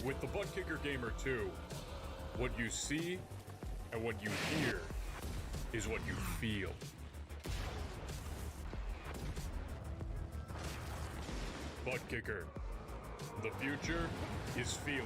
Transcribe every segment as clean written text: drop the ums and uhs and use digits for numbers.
With the Butt Kicker Gamer 2, what you see and what you hear is what you feel. Butt Kicker. The future is feeling.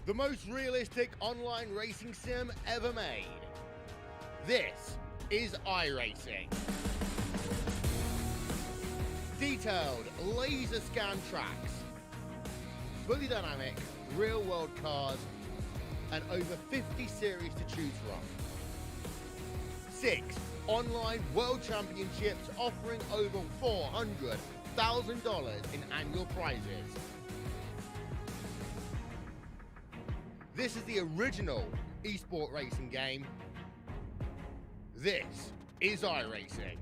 The most realistic online racing sim ever made. This is iRacing. Detailed laser scan tracks, fully dynamic real world cars, and over 50 series to choose from. 6 online world championships offering over $400,000 in annual prizes. This is the original esport racing game. This is iRacing.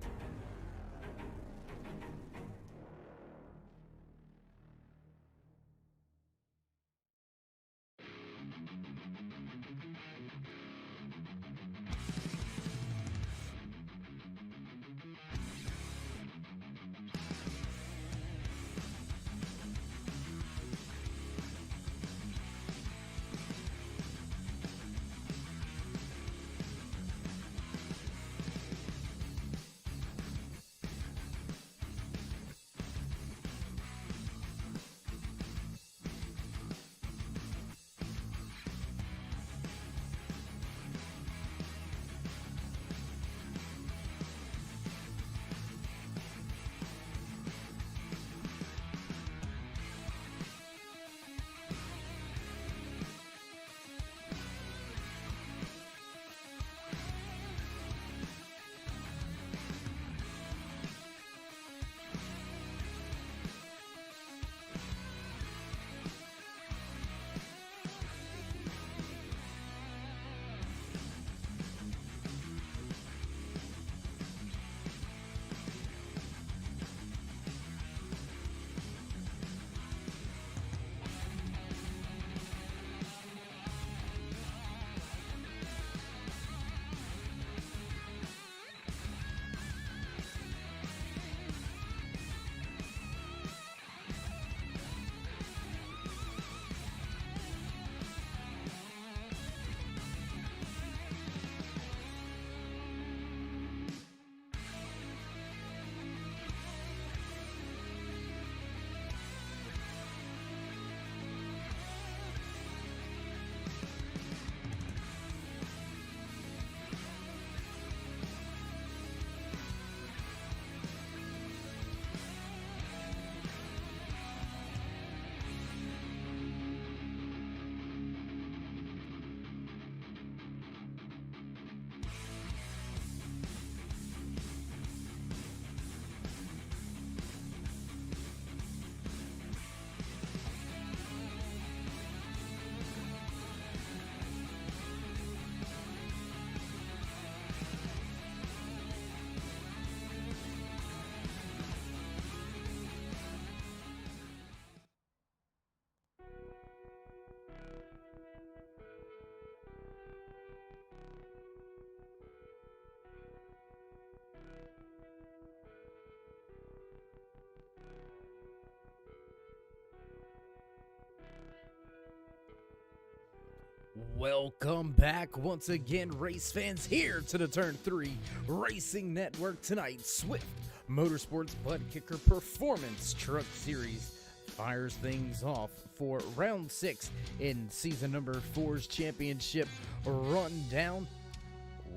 Welcome back once again, race fans, here to the Turn 3 Racing Network. Tonight, Swift Motorsports Butt Kicker Performance Truck Series fires things off for round 6 in season number 4's championship rundown.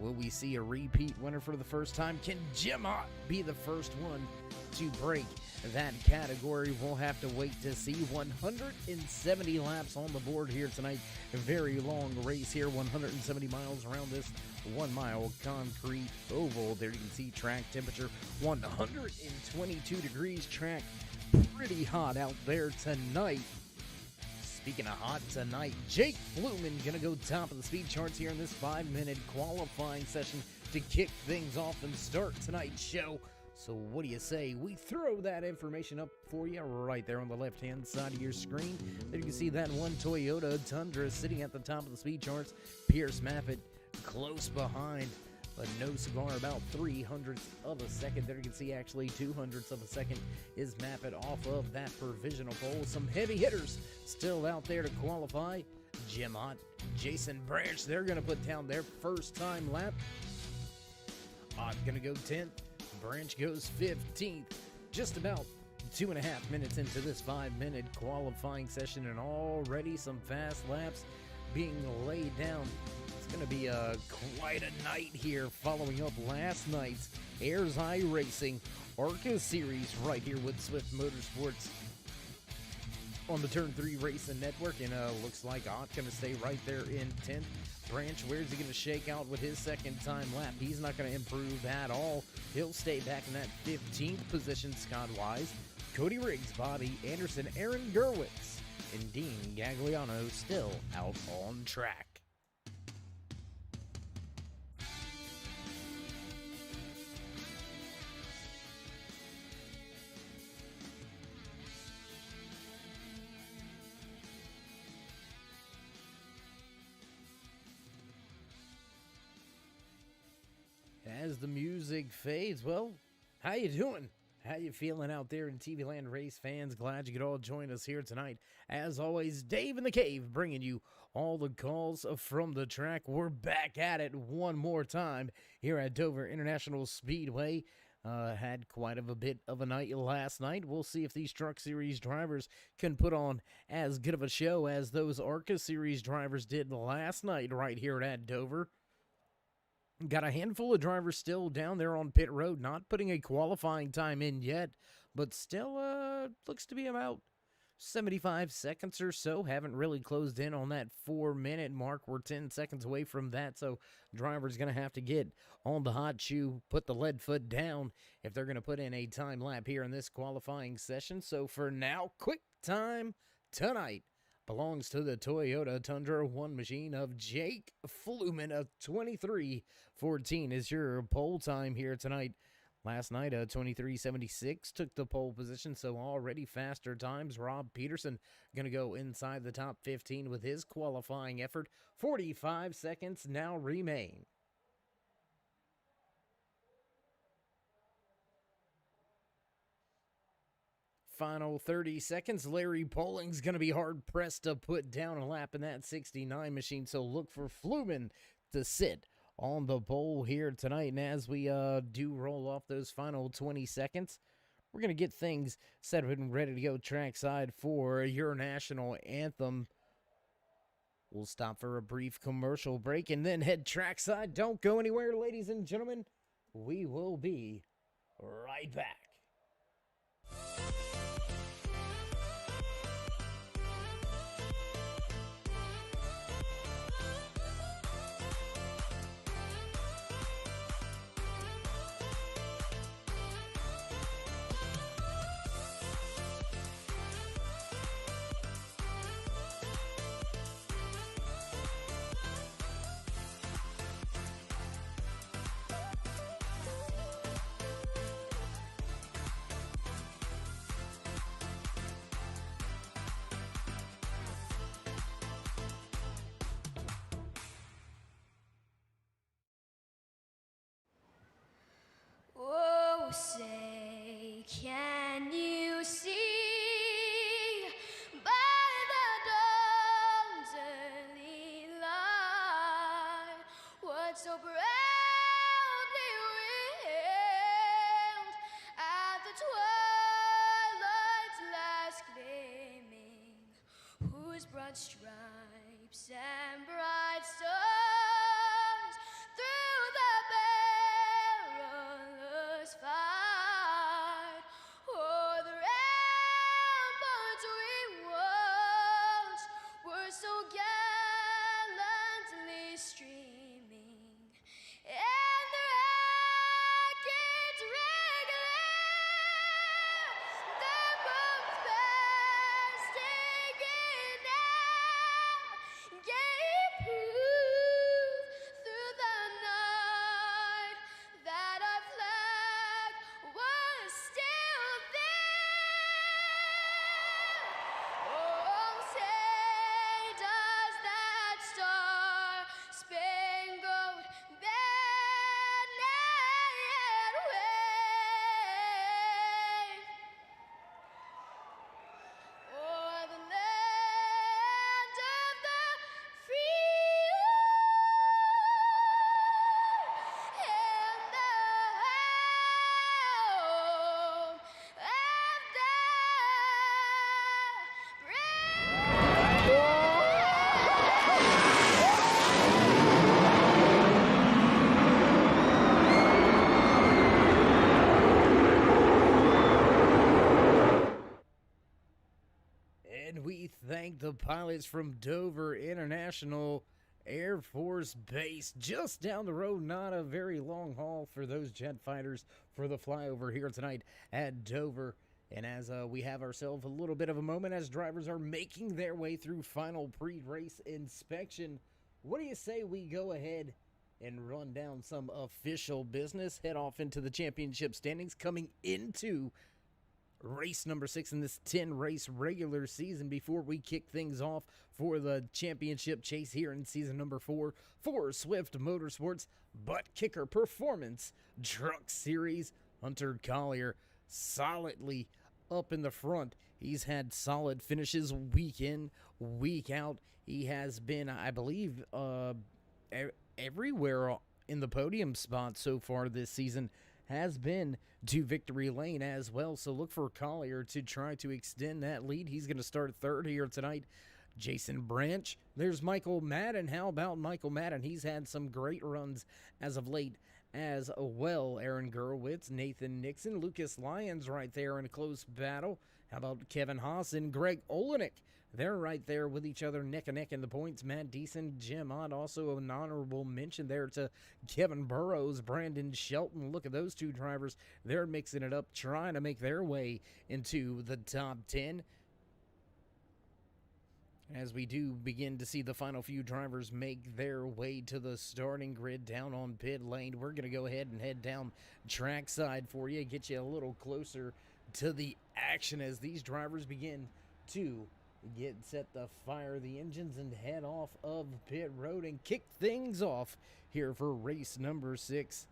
Will we see a repeat winner for the first time? Can Jim Ott be the first one to break that category? We'll have to wait to see. 170 laps on the board here tonight. A very long race here, 170 miles around this 1 mile concrete oval. There you can see track temperature 122 degrees. Track pretty hot out there tonight. Speaking of hot tonight, Jake Fluman gonna go top of the speed charts here in this 5-minute qualifying session to kick things off and start tonight's show. So what do you say we throw that information up for you right there on the left-hand side of your screen? There you can see that one Toyota Tundra sitting at the top of the speed charts. Pierce Maffitt close behind, but no cigar, about 300ths of a second. There you can see actually 200ths of a second is Maffitt off of that provisional pole. Some heavy hitters still out there to qualify. Jim Ott, Jason Branch, they're going to put down their first time lap. Ott going to go 10th. Branch goes 15th. Just about 2.5 minutes into this 5-minute qualifying session, and already some fast laps being laid down. It's going to be quite a night here following up last night's Ayers iRacing ARCA Series right here with Swift Motorsports on the Turn 3 Racing Network. And looks like Ott going to stay right there in 10th. Branch, where's he going to shake out with his second time lap? He's not going to improve at all. He'll stay back in that 15th position. Scott Wise, Cody Riggs, Bobby Anderson, Aaron Gerwitz, and Dean Gagliano still out on track. As the music fades, well, how you doing? How you feeling out there in TV Land, race fans? Glad you could all join us here tonight. As always, Dave in the Cave bringing you all the calls from the track. We're back at it one more time here at Dover International Speedway. Had quite a bit of a night last night. We'll see if these Truck Series drivers can put on as good of a show as those ARCA Series drivers did last night right here at Dover. Got a handful of drivers still down there on pit road, not putting a qualifying time in yet, but still looks to be about 75 seconds or so. Haven't really closed in on that 4-minute mark. We're 10 seconds away from that, so driver's going to have to get on the hot shoe, put the lead foot down if they're going to put in a time lap here in this qualifying session. So for now, quick time tonight belongs to the Toyota Tundra One machine of Jake Fluman of 23:14 is your pole time here tonight. Last night, 23:76 took the pole position, so already faster times. Rob Peterson going to go inside the top 15 with his qualifying effort. 45 seconds now remain. Final 30 seconds. Larry Polling's going to be hard-pressed to put down a lap in that 69 machine, so look for Fluman to sit on the pole here tonight. And as we do roll off those final 20 seconds, we're going to get things set up and ready to go trackside for your national anthem. We'll stop for a brief commercial break and then head trackside. Don't go anywhere, ladies and gentlemen. We will be right back. Oh, say, can you see by the dawn's early light what so proudly wailed at the twilight's last gleaming, whose broad stripes and bright stars through the And we thank the pilots from Dover International Air Force Base, just down the road. Not a very long haul for those jet fighters for the flyover here tonight at Dover. And as we have ourselves a little bit of a moment as drivers are making their way through final pre-race inspection, what do you say we go ahead and run down some official business, head off into the championship standings coming into race number 6 in this 10-race regular season before we kick things off for the championship chase here in season number 4 for Swift Motorsports Butt Kicker Performance Truck Series. Hunter Collier solidly up in the front. He's had solid finishes week in, week out. He has been, I believe, everywhere in the podium spot so far this season has been to victory lane as well. So look for Collier to try to extend that lead. He's going to start third here tonight. Jason Branch. There's Michael Madden. How about Michael Madden? He's had some great runs as of late as well. Aaron Gurwitz, Nathan Nixon, Lucas Lyons right there in a close battle. How about Kevin Haas and Greg Olenek? They're right there with each other neck and neck in the points. Matt Deason, Jim Ott, also an honorable mention there to Kevin Burrows, Brandon Shelton. Look at those two drivers. They're mixing it up, trying to make their way into the top 10. As we do begin to see the final few drivers make their way to the starting grid down on pit lane, we're going to go ahead and head down trackside for you, get you a little closer to the action as these drivers begin to get set to fire the engines and head off of pit road and kick things off here for race number 6.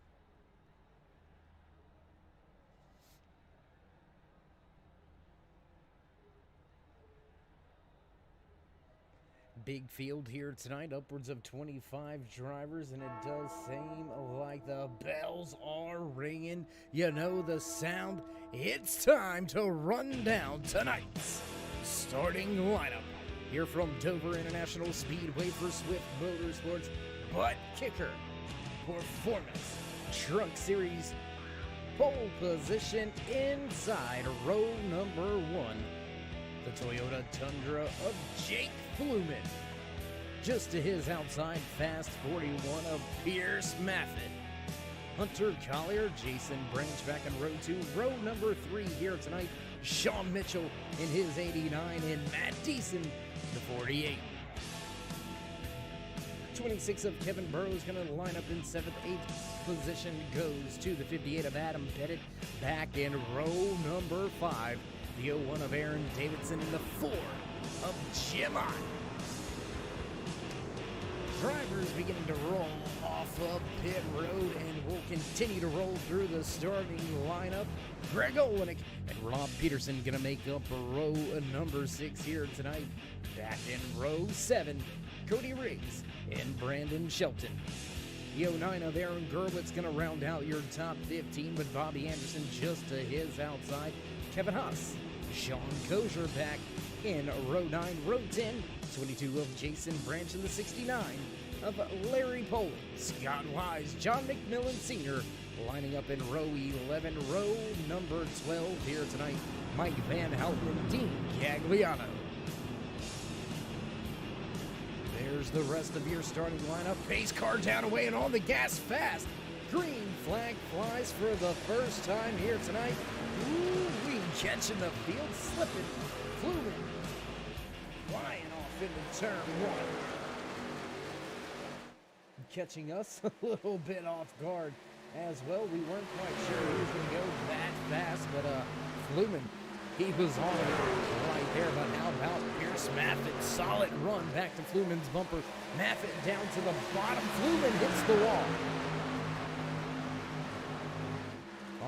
Big field here tonight, upwards of 25 drivers, and it does seem like the bells are ringing. You know the sound. It's time to run down tonight's starting lineup here from Dover International Speedway for Swift Motorsports Butt Kicker Performance Truck Series. Pole position inside row number 1. The Toyota Tundra of Jake Fluman. Just to his outside, Fast 41 of Pierce Maffitt. Hunter Collier, Jason Branch back in row 2. Row number 3 here tonight, Sean Mitchell in his 89 and Matt Deason, the 48. 26 of Kevin Burrows going to line up in 7th. 8th position goes to the 58 of Adam Pettit. Back in row number 5. The 01 of Aaron Davidson and the 4 of Jim Ott. Drivers beginning to roll off of pit road and will continue to roll through the starting lineup. Greg Olenek and Rob Peterson going to make up row number 6 here tonight. Back in row 7, Cody Riggs and Brandon Shelton. The 09 of Aaron Gurwitz going to round out your top 15 with Bobby Anderson just to his outside. Kevin Haas, Sean Kozier back in row 9. Row 10, 22 of Jason Branch and the 69 of Larry Poland. Scott Wise, John McMillan Sr. lining up in row 11. Row number 12 here tonight, Mike Van Houten and Dean Gagliano. There's the rest of your starting lineup. Pace car down away and on the gas fast. Green flag flies for the first time here tonight. Ooh-wee, catching the field, slipping, Fluman flying off into turn 1. Catching us a little bit off guard as well. We weren't quite sure he was going to go that fast, but Fluman, he was on it right there. But how about Pierce Maffitt? Solid run back to Fluman's bumper. Maffitt down to the bottom. Fluman hits the wall.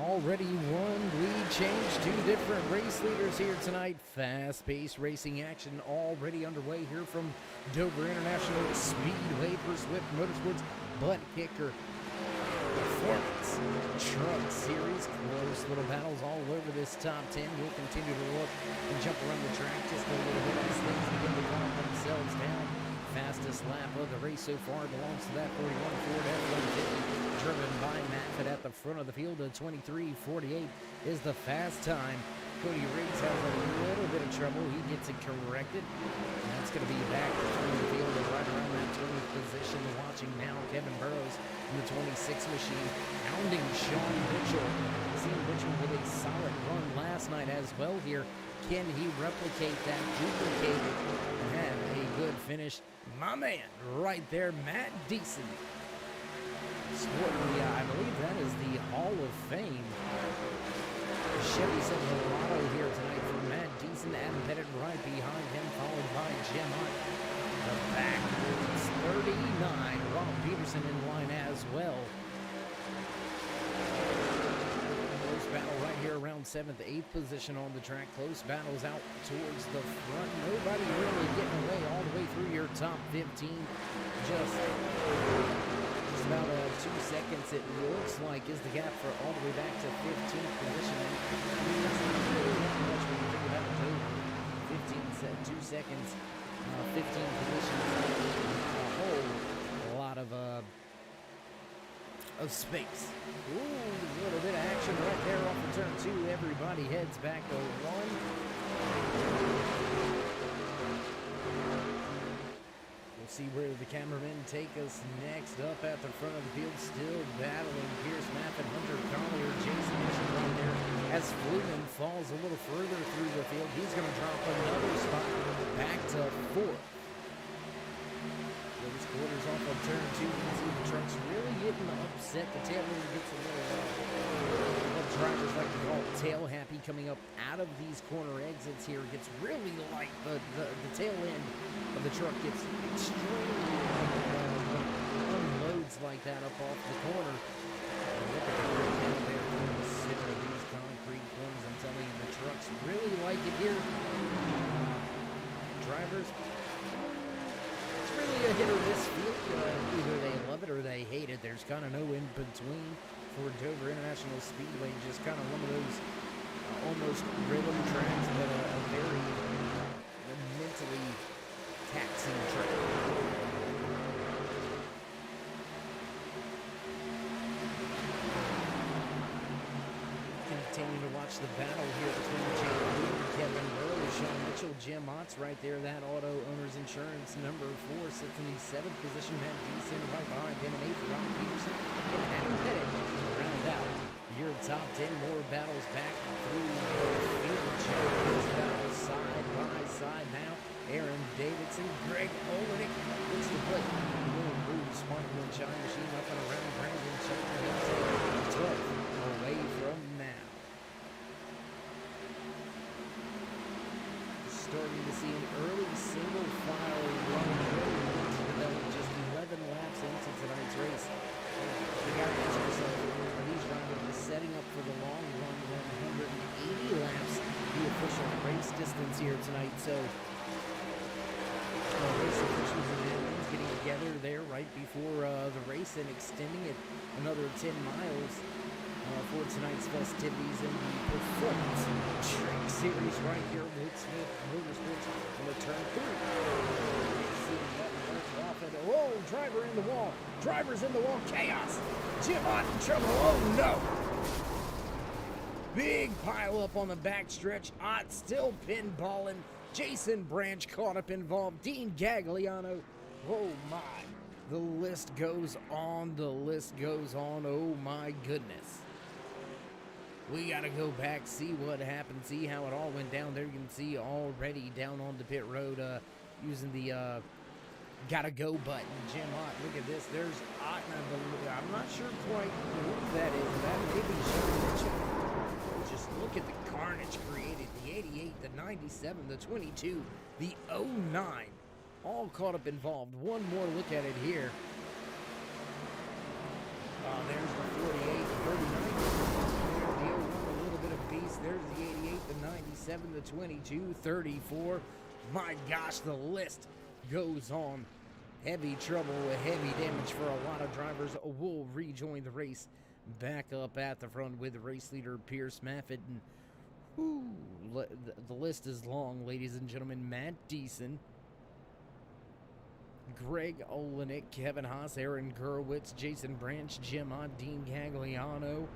Already one lead change, 2 different race leaders here tonight. Fast-paced racing action already underway here from Dover International Speedway for Swift Motorsports Butt Kicker Performance Truck Series. Close little battles all over this top 10. We'll continue to look and jump around the track just a little bit as things begin to calm themselves down. Fastest lap of the race so far belongs to that 41 Ford F-150, driven by Maffitt at the front of the field. A 23:48 is the fast time Cody Riggs has a little bit of trouble. He gets it corrected. And that's going to be back between the field and right around that 20th position. Watching now, Kevin Burrows in the 26 machine, hounding Sean Mitchell. Seen Mitchell with a solid run last night as well here. Can he replicate that, duplicate it, and have a good finish? My man, right there, Matt Deason. Sporting, I believe that is the Hall of Fame. Chevy Silverado here tonight for Matt Deason. Adam Pettit right behind him, followed by Jim Hunt. The backwards 39. Rob Peterson in line as well. Close battle right here around 7th, 8th position on the track. Close battles out towards the front. Nobody really getting away all the way through your top 15. Just about 2 seconds, it looks like, is the gap for all the way back to 15th position. I mean, that's not really that much when you think about it, too. 2 seconds, 15 positions, a whole lot of space. Ooh, a little bit of action right there off of turn 2. Everybody heads back to 1. See where the cameramen take us next. Up at the front of the field, still battling Pierce Maffin, Hunter Collier, Jason Mitchell right there as Fluman falls a little further through the field. He's going to drop another spot back to 4th. Those quarters off of turn 2. You can see the trucks really getting upset. The tail end gets a little what drivers like to call tail happy coming up out of these corner exits here. Gets really light. The tail end of the truck gets extremely unloads like that up off the corner. And look at the breakdown there in the center of these concrete corners. I'm telling you, the trucks really like it here. Drivers, it's really a hit or miss field. Either they love it or they hate it. There's kind of no in between for Dover International Speedway. Just kind of one of those almost rhythm tracks, but a very mentally taxing track. Continue to watch the battle here between Jake Lee and Kevin Burrows. Sean Mitchell, Jim Motts right there. That Auto Owners Insurance number 4 sits in the 7th position. Matt Deason right behind him in 8th. Rob Peterson and Adam Pettit round out your top 10. More battles back through the field. Champions battle side by side now. Aaron Davidson, Greg Olenek looks to play. Will Bruce, Sparkle and Shine Machine up and around. Brandon Chandler 12 away from now. Starting to see an early single file run to develop just 11 laps into tonight's race. You got to ask yourself, are these drivers setting up for the long run, 180 laps, the official race distance here tonight? So race officials and admins getting together there right before the race and extending it another 10 miles for tonight's festivities in the Performance Track Series right here with Smith Motorsports on the turn 3. Seeing that work off and whoa, driver in the wall. Driver's in the wall. Chaos. Jim Hunt in trouble. Oh no. Big pile up on the backstretch. Ott still pinballing. Jason Branch caught up involved. Dean Gagliano. Oh my. The list goes on. The list goes on. Oh my goodness. We got to go back, see what happened, see how it all went down. There you can see already down on the pit road using the gotta go button. Jim Ott, look at this. There's Ott, and I'm not sure quite what that is. That may be Sean Mitchell. Just look at the carnage created. The 88, the 97, the 22, the 09. All caught up involved. One more look at it here. There's the 48, the 39. There's the 88, the 97, the 22, 34. My gosh, the list goes on. Heavy trouble, heavy damage for a lot of drivers. Will rejoin the race back up at the front with race leader Pierce Maffin. The list is long, ladies and gentlemen. Matt Deason, Greg Olenek, Kevin Haas, Aaron Gurwitz, Jason Branch, Jim Ott, Dean Gagliano,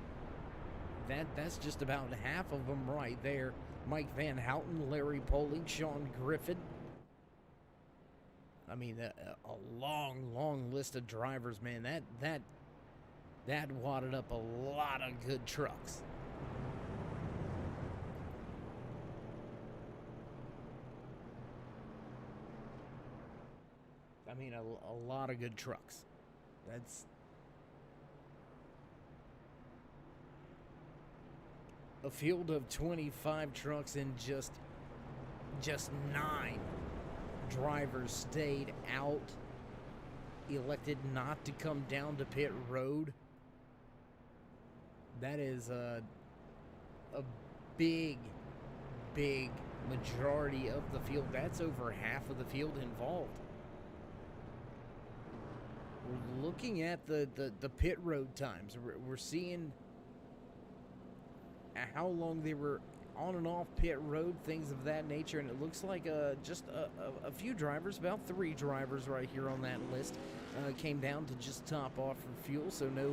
That's just about half of them right there. Mike Van Houten, Larry Poling, Sean Griffin. I mean, a long list of drivers, man. That wadded up a lot of good trucks. I mean, a lot of good trucks. That's a field of 25 trucks, and just 9 drivers stayed out, elected not to come down to pit road. That is a big majority of the field. That's over half of the field involved. We're looking at the pit road times. We're seeing how long they were on and off pit road, things of that nature, and it looks like just a few drivers, about 3 drivers right here on that list, came down to just top off for fuel, so no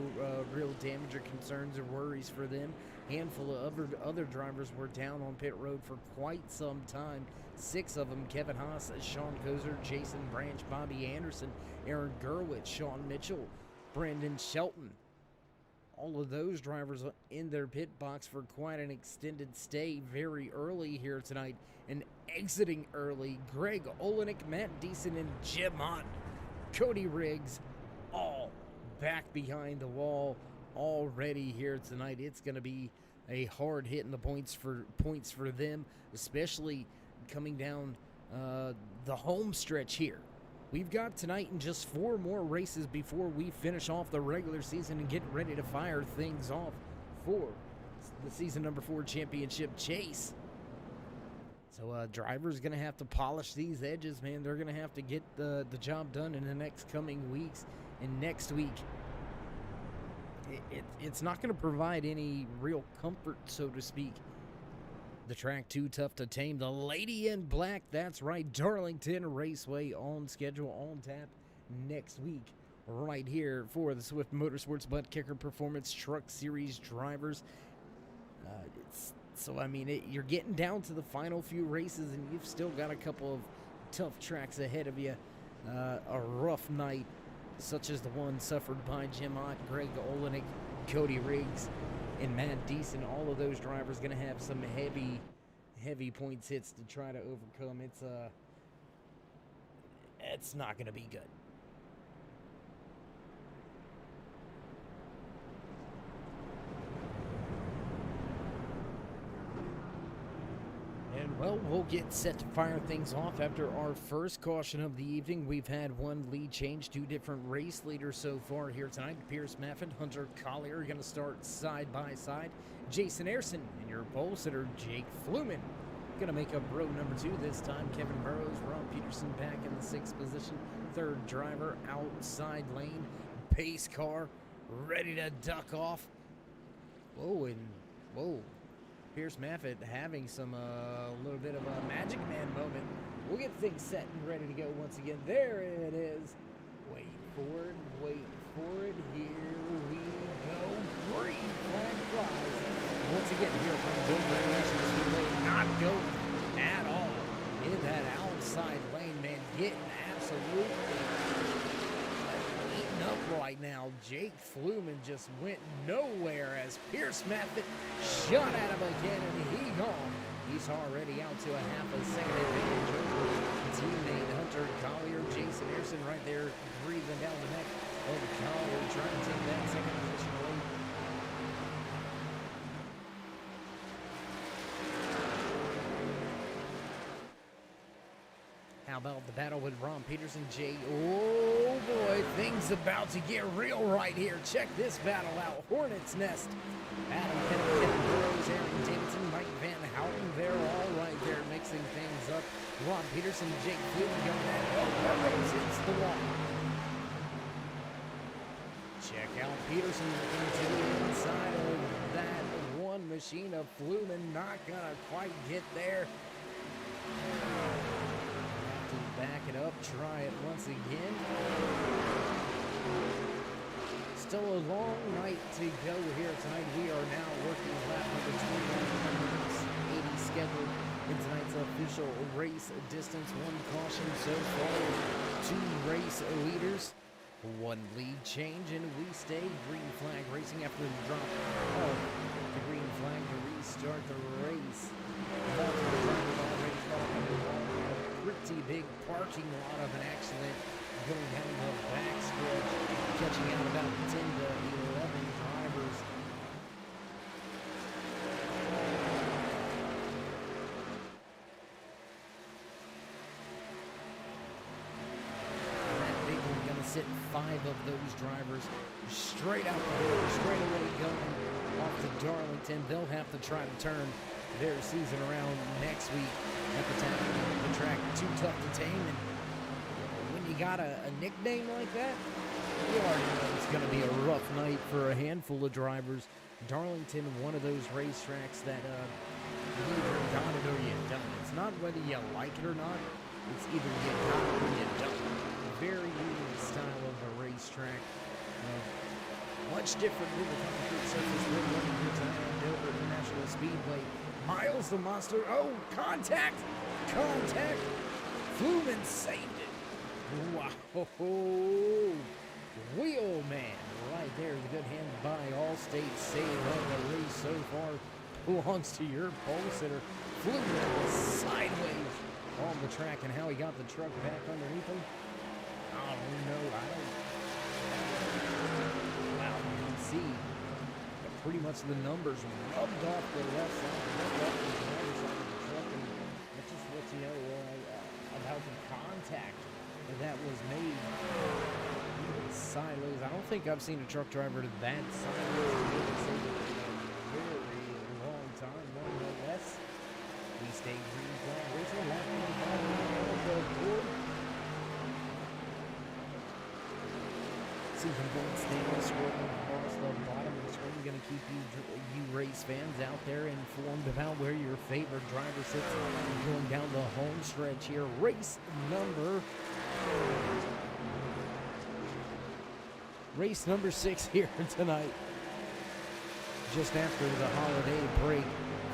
real damage or concerns or worries for them. Handful of other drivers were down on pit road for quite some time. 6 of them: Kevin Haas, Sean Kozer, Jason Branch, Bobby Anderson, Aaron Gerwitz, Sean Mitchell, Brandon Shelton. All of those drivers in their pit box for quite an extended stay very early here tonight. And exiting early, Greg Olenek, Matt Deason, and Jim Hunt. Cody Riggs, all back behind the wall already here tonight. It's going to be a hard hit in the points for them, especially coming down the home stretch here. We've got tonight and just 4 more races before we finish off the regular season and get ready to fire things off for the season number 4 championship chase. So drivers going to have to polish these edges, man. They're going to have to get the job done in the next coming weeks. And next week, it's not going to provide any real comfort, so to speak. The track too tough to tame. The Lady in Black, that's right, Darlington Raceway on schedule, on tap next week, right here for the Swift Motorsports Butt Kicker Performance Truck Series drivers. So I mean, you're getting down to the final few races, and you've still got a couple of tough tracks ahead of you. A rough night, such as the one suffered by Jim Ott, Greg Olenek, Cody Riggs, and Matt Deason. All of those drivers going to have some heavy points hits to try to overcome. It's not going to be good. And well, we'll get set to fire things off after our first caution of the evening. We've had 1 lead change, 2 different race leaders so far here tonight. Pierce Maffin, Hunter Collier are going to start side by side. Jason Ayrson and your pole sitter, Jake Fluman, going to make up row number 2 this time. Kevin Burrows, Ron Peterson back in the 6th position. 3rd driver, outside lane, pace car, ready to duck off. Whoa. Pierce Maffin having some little bit of a Magic Man moment. We'll get things set and ready to go once again. There it is. Wait for it. Here we go. Green flag flies. Once again, here from Bill Green, we not going at all in that outside lane, man. Getting absolutely eaten up right now. Jake Fluman just went nowhere as Pierce Maffin shot at him again, and he gone. He's already out to a half a second advantage over teammate Hunter Collier. Jason Ayrson right there breathing down the neck of Collier, trying to take that second position away. How about the battle with Ron Peterson, Jay? Oh boy, things about to get real right here. Check this battle out. Hornet's Nest. Adam Kennedy, Kevin Burrows, Aaron Davidson, Mike Van Houten. They're all right there mixing things up. Ron Peterson, Jake Fluman going at it. Oh, Burrows hits the wall. Check out Peterson into the inside of that one machine of Fluman. Not gonna quite get there. Back it up, try it once again. still a long night to go here tonight. We are now working lap number 21, 80 scheduled in tonight's official race distance. One caution so far, two race leaders, one lead change, and we stay green flag racing after the drop of the green flag to restart the race. Multiple drivers already caught up in a pretty big parking lot of an accident going down the backstretch, catching out about 10 to 11 drivers. That big one gonna sit 5 of those drivers straight out the door, straight away going off to Darlington. They'll have to try to turn their season around next week at the track. Too tough to tame, and when you got a nickname like that, you already know it's going to be a rough night for a handful of drivers. Darlington, one of those racetracks that you either got it or you don't. It's not whether you like it or not, it's either you got it or you don't. Very unique style of a racetrack. Much different than the concrete surface we're running here tonight at Dover International Speedway. Miles the Monster. Oh, contact! Contact! Fluman saved it. Wow. Wheelman right there. The good hand by Allstate. Save of the race so far belongs to your pole sitter. Fluman sideways on the track, and how he got the truck back underneath him, I don't know. Wow, you can see pretty much the numbers rubbed off the left side, rubbed off the driver's side of the truck, and that just lets you know about the contact that was made sideways. I don't think I've seen a truck driver that sideways in a very long time. Nonetheless, we stay green flag racing. Lap 25 on the board. Season point standing scrolling across the bottom of the screen. Going to keep you race fans out there informed about where your favorite driver sits going down the home stretch here. Race number 6 here tonight. Just after the holiday break,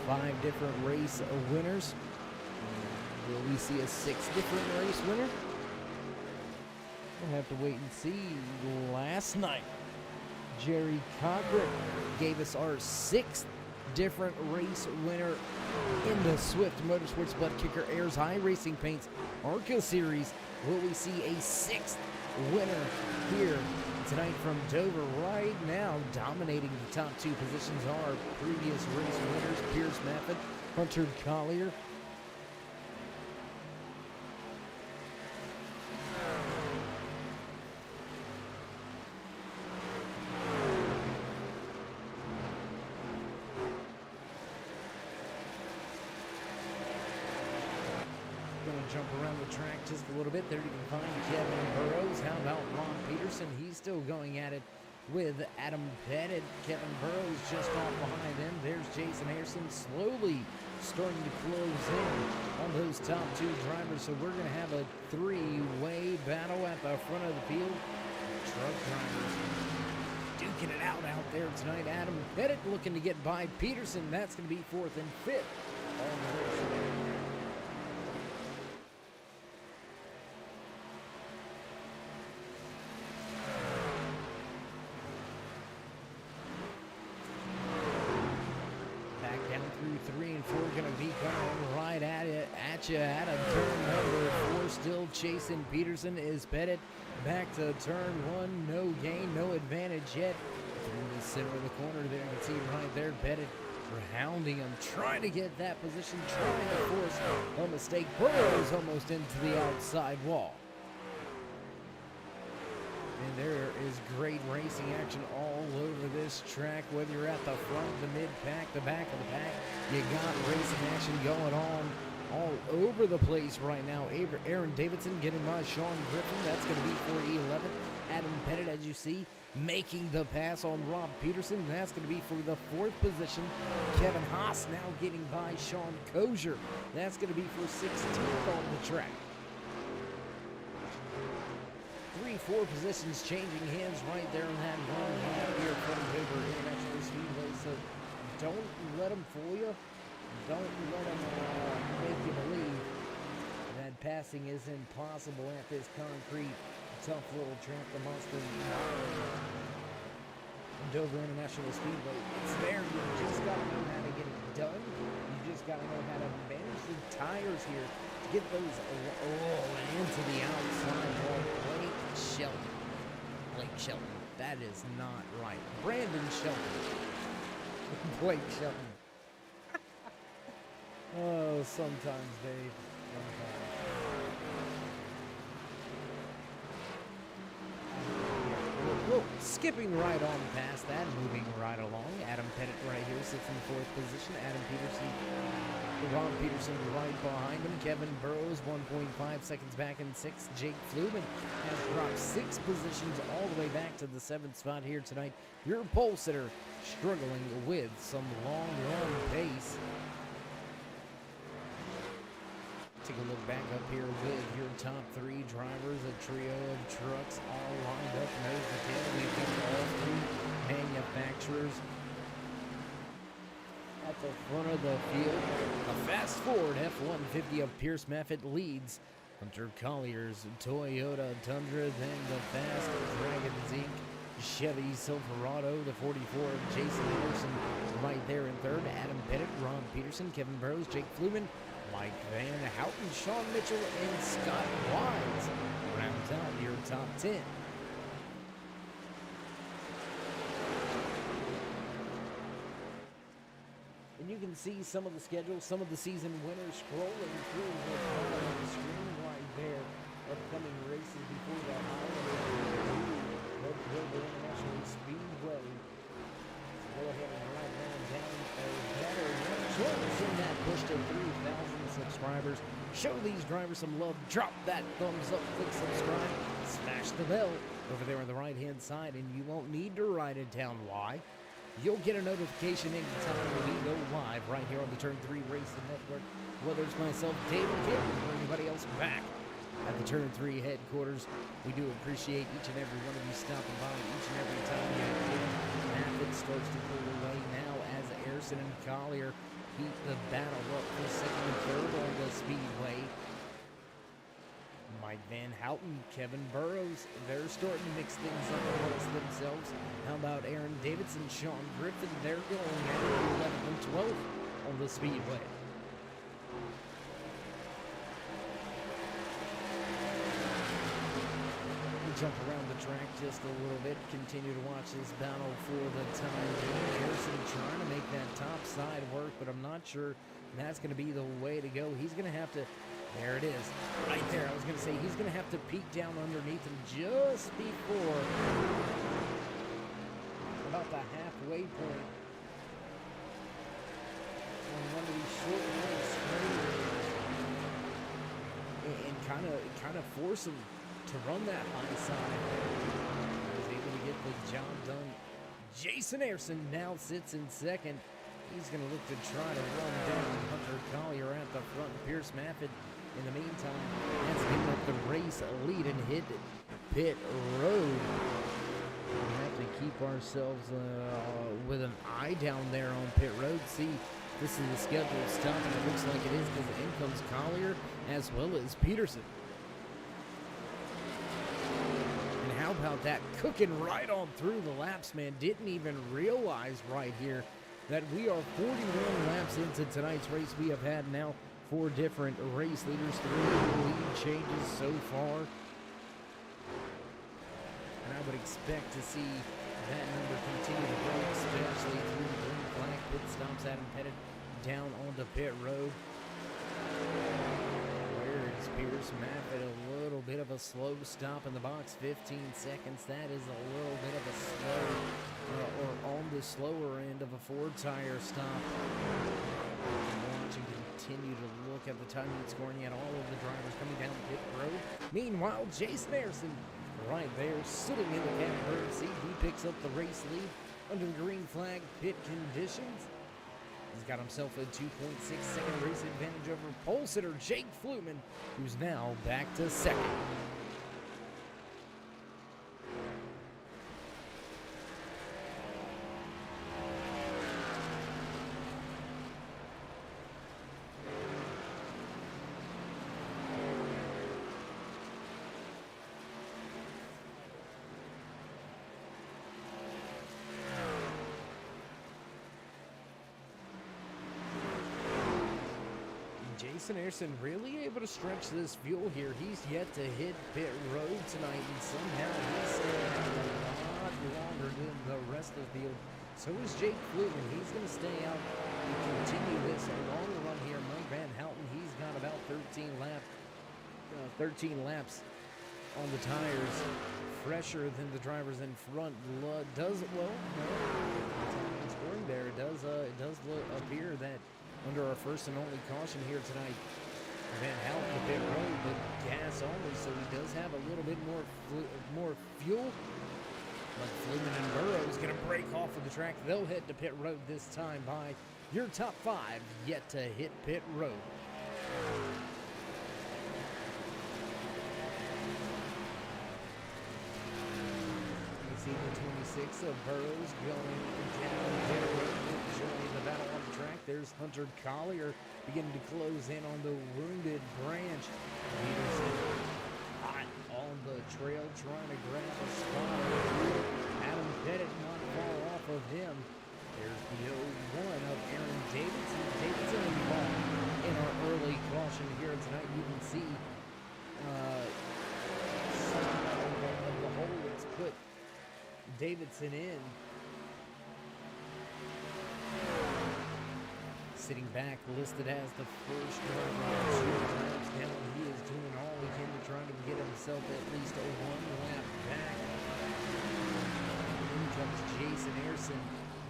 5 different race winners. Will we see a 6th different race winner? We'll have to wait and see. Last night, Jerry Cochran gave us our 6th different race winner in the Swift Motorsports Butt Kicker Airs High Racing Paints ARCA Series. Will we see a 6th winner here tonight from Dover? Right now, dominating the top 2 positions are previous race winners, Pierce Maffin, Hunter Collier. Jump around the track just a little bit. There you can find Kevin Burrows. How about Ron Peterson? He's still going at it with Adam Pettit. Kevin Burrows just off behind them. There's Jason Harrison slowly starting to close in on those top 2 drivers. So we're going to have a 3-way battle at the front of the field. Truck drivers duking it out there tonight. Adam Pettit looking to get by Peterson. That's going to be 4th and 5th on the race. Going to be coming right at you at a turn number 4. Still chasing Peterson is Pettit. Back to turn 1. No gain, no advantage yet. Through the center of the corner there, you can see right there Pettit hounding him, trying to get that position, trying to force a mistake. Burrows almost into the outside wall. And there is great racing action all over this track, whether you're at the front, the mid-pack, the back of the pack. You got racing action going on all over the place right now. Aaron Davidson getting by Sean Griffin. That's going to be for 11th. Adam Pettit, as you see, making the pass on Rob Peterson. That's going to be for the 4th position. Kevin Haas now getting by Sean Kozier. That's going to be for 16th on the track. 3 4 positions changing hands right there in that one lap here from Weber International Speedway. So don't let them fool you. Don't let them make you believe that passing is impossible at this concrete, tough little track, the Monster Dover International Speedway. It's there. You just got to know how to get it done. You just got to know how to manage the tires here to get those into the outside wall. Blake Shelton. That is not right. Brandon Shelton. Blake Shelton. Oh, sometimes, Dave. Sometimes. Whoa, skipping right on past that, moving right along. Adam Pettit right here sits in 4th position. Ron Peterson right behind him. Kevin Burrows 1.5 seconds back in 6th. Jake Fluman has dropped 6 positions all the way back to the 7th spot here tonight. Your pole sitter struggling with some long run pace. Take a look back up here with your top 3 drivers, a trio of trucks all lined up nose to tail. We've got all 3 manufacturers at the front of the field. A fast forward F-150 of Pierce Maffitt leads Hunter Collier's Toyota Tundra, then the fast Dragons Inc. Chevy Silverado, the 44 of Jason Anderson right there in 3rd. Adam Pettit, Ron Peterson, Kevin Burrows, Jake Fluman, Mike Van Houten, Sean Mitchell, and Scott Wise rounds out your top 10. And you can see some of the schedule, some of the season winners scrolling through the bottom of the screen right there. Upcoming races before the holiday. Global International Speedway. So go ahead and write down a better choice in that push to 3,000 subscribers. Show these drivers some love. Drop that thumbs up, click subscribe, smash the bell over there on the right hand side, and you won't need to write it down. Why? You'll get a notification anytime we go live right here on the Turn 3 Racing Network, whether it's myself, David Kim, or anybody else back at the Turn 3 headquarters. We do appreciate each and every one of you stopping by each and every time you get. Maffitt starts to pull away now as Harrison and Collier heat the battle up for 2nd and 3rd on the speedway. Mike Van Houten, Kevin Burrows, they're starting to mix things up amongst themselves. How about Aaron Davidson, Sean Griffin? They're going at 11th and 12th on the speedway. Jump around the track just a little bit, continue to watch this battle for the time being. Harrison trying to make that top side work, but I'm not sure that's going to be the way to go. He's going to have to, there it is, right there. I was going to say he's going to have to peek down underneath him just before about the halfway point on one of these short runs and kind of force him to run that high side. He was able to get the job done. Jason Anderson now sits in 2nd. He's going to look to try to run down Hunter Collier at the front. Pierce Maffitt, in the meantime, has given up the race lead and hit pit road. We have to keep ourselves with an eye down there on pit road. See, this is the scheduled stop, and it looks like it is because in comes Collier as well as Peterson. How about that? Cooking right on through the laps, man. Didn't even realize right here that we are 41 laps into tonight's race. We have had now 4 different race leaders, 3 lead changes so far. And I would expect to see that number continue to grow, especially through the green flag pit stops. Adam Pettit down onto pit road. Pierce Maffitt, a little bit of a slow stop in the box, 15 seconds. That is a little bit of a slow, or on the slower end of a 4-tire stop. Watching continue to look at the time he's scoring at all of the drivers coming down pit road. Meanwhile, Jason Anderson right there sitting in the catbird seat. He picks up the race lead under the green flag pit conditions. He's got himself a 2.6-second race advantage over pole sitter Jake Fluman, who's now back to 2nd. Jason Anderson really able to stretch this fuel here. He's yet to hit pit road tonight, and somehow he's staying out a lot longer than the rest of the field. So is Jake Flutin. He's going to stay out and continue this long run here. Mike Van Houten, he's got about 13 laps on the tires, fresher than the drivers in front. Does well. No, scoring there. It does appear that under our first and only caution here tonight, Van Houten a bit road, but gas only, so he does have a little bit more fuel. But Flumin and Burrow is going to break off of the track. They'll head to pit road this time by your top 5 yet to hit pit road. You see the 26 of Burrows going down pit road, joining the battle on the track. There's Hunter Collier beginning to close in on the wounded Branch. Peterson hot on the trail trying to grab a spot. Adam Pettit not far off of him. There's the 0-1 of Aaron Davidson. Davidson involved in our early caution here tonight. You can see some of the hole that's put Davidson in. Sitting back, listed as the first driver 2 laps down. He is doing all he can to try to get himself at least a 1 lap back. In comes Jason Anderson.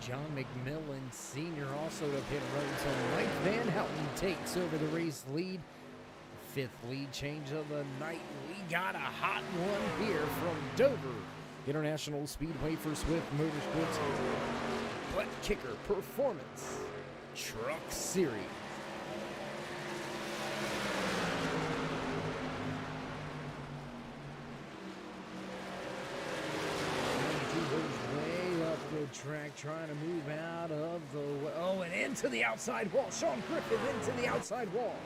John McMillan Sr. also to pit road. So Mike Van Houten takes over the race lead. 5th lead change of the night. We got a hot one here from Dover International Speedway for Swift Motorsports Butt Kicker Performance Truck Series. Way up the track, trying to move out of the way. Oh, and into the outside wall. Sean Griffin into the outside wall.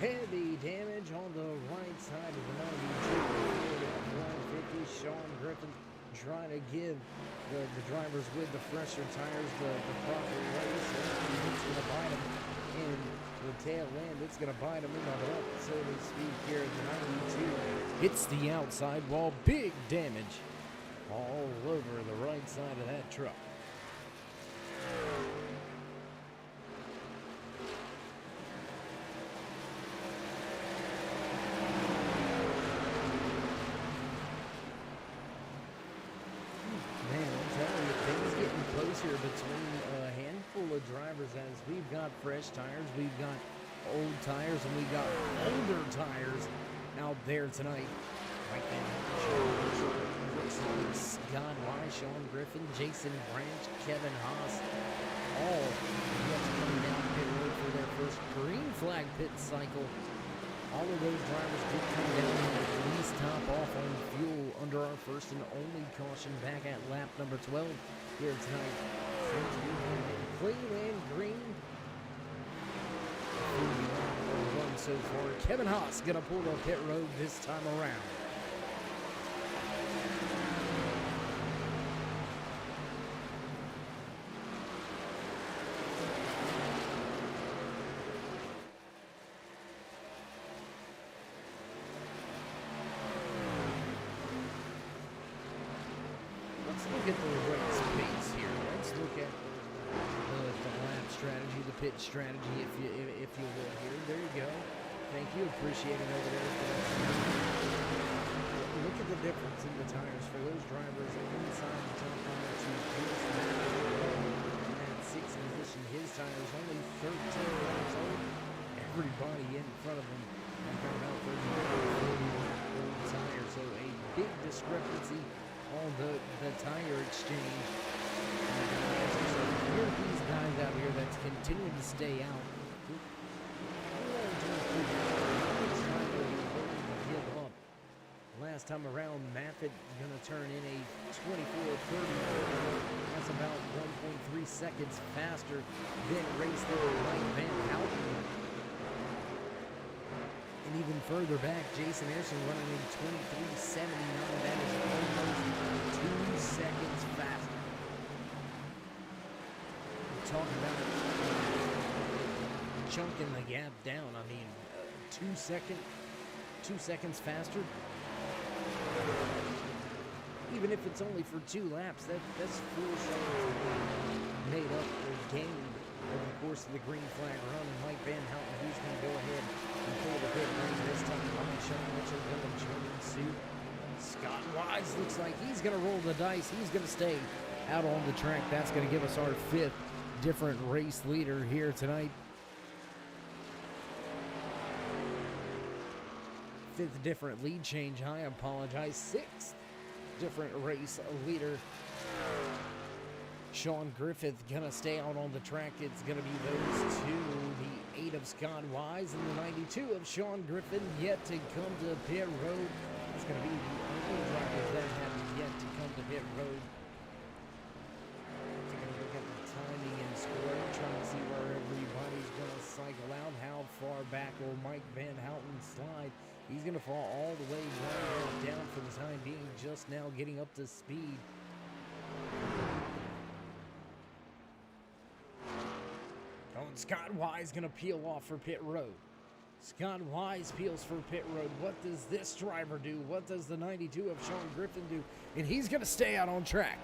Heavy damage on the right side of the 92 150. Sean Griffin trying to give the drivers with the fresher tires the proper race. It's going to bite them in the tail end. It's going to bite them in the butt, so to speak, here at the 92. Hits the outside wall. Big damage all over the right side of that truck. Here between a handful of drivers, as we've got fresh tires, we've got old tires, and we've got older tires out there tonight. Right now, looks like Scott Wise, Sean Griffin, Jason Branch, Kevin Haas, all yet to come down pit road for their first green flag pit cycle. All of those drivers did come down and at least top off on fuel under our first and only caution back at lap number 12 here tonight. Seems to be clean and green. Run so far. Kevin Haas gonna pull the pit road this time around. Let's look at the race pace here. Let's look at the lap strategy, the pit strategy, if you will here. There you go. Thank you. Appreciate it over there. Look at the difference in the tires for those drivers inside the top tire to just in that 6th position. His tire is only 13 laps old. Everybody in front of him has got about 30 old tires. So a big discrepancy on the tire exchange. So here are these guys out here that's continuing to stay out. Give up. Last time around, Maffitt gonna turn in a 24:30. That's about 1.3 seconds faster than race leader Mike Van Houten. And even further back, Jason Anderson running in 23:79. That is almost 2 seconds faster. We're talking about chunking the gap down. I mean, 2 seconds faster. Even if it's only for 2 laps, that's 4 seconds made up or gained over the course of the green flag run. And Mike Van Houten, who's going to go ahead and pull the pit lane this time. Ryan Shelton Mitchell going to join in suit. Scott Wise looks like he's going to roll the dice. He's going to stay out on the track. That's going to give us our 5th different race leader here tonight. 5th different lead change. I apologize. 6th different race leader. Sean Griffith gonna stay out on the track. It's gonna be those 2, the 8 of Scott Wise and the 92 of Sean Griffin, yet to come to pit road. It's gonna be the only drivers that have yet to come to pit road. Taking a look at the timing and scoring, trying to see where everybody's gonna cycle out. How far back will Mike Van Houten slide? He's going to fall all the way down for the time being, just now getting up to speed. Oh, and Scott Wise going to peel off for pit road. Scott Wise peels for pit road. What does this driver do? What does the 92 of Sean Griffin do? And he's going to stay out on track.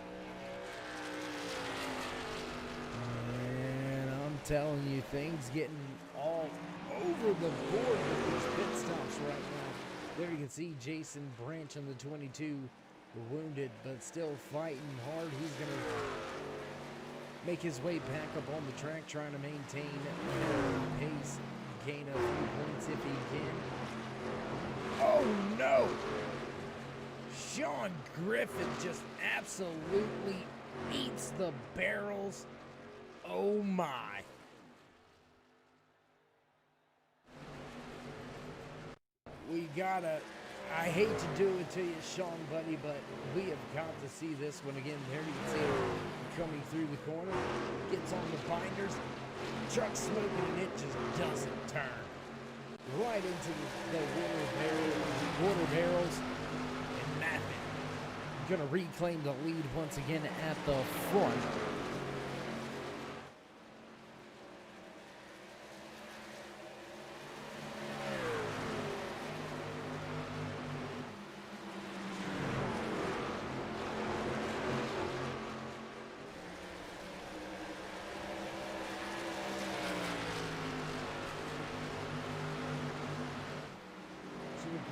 And I'm telling you, things getting all over the board with these pit stops right now. There you can see Jason Branch in the 22 wounded, but still fighting hard. He's going to make his way back up on the track, trying to maintain pace, gain a few points if he can. Oh no! Sean Griffin just absolutely eats the barrels. Oh my. We gotta, I hate to do it to you, Sean, buddy, but we have got to see this one again. There you can see it coming through the corner. Gets on the binders. Truck smoking, and it just doesn't turn. Right into the water barrels. And Maffin gonna reclaim the lead once again at the front.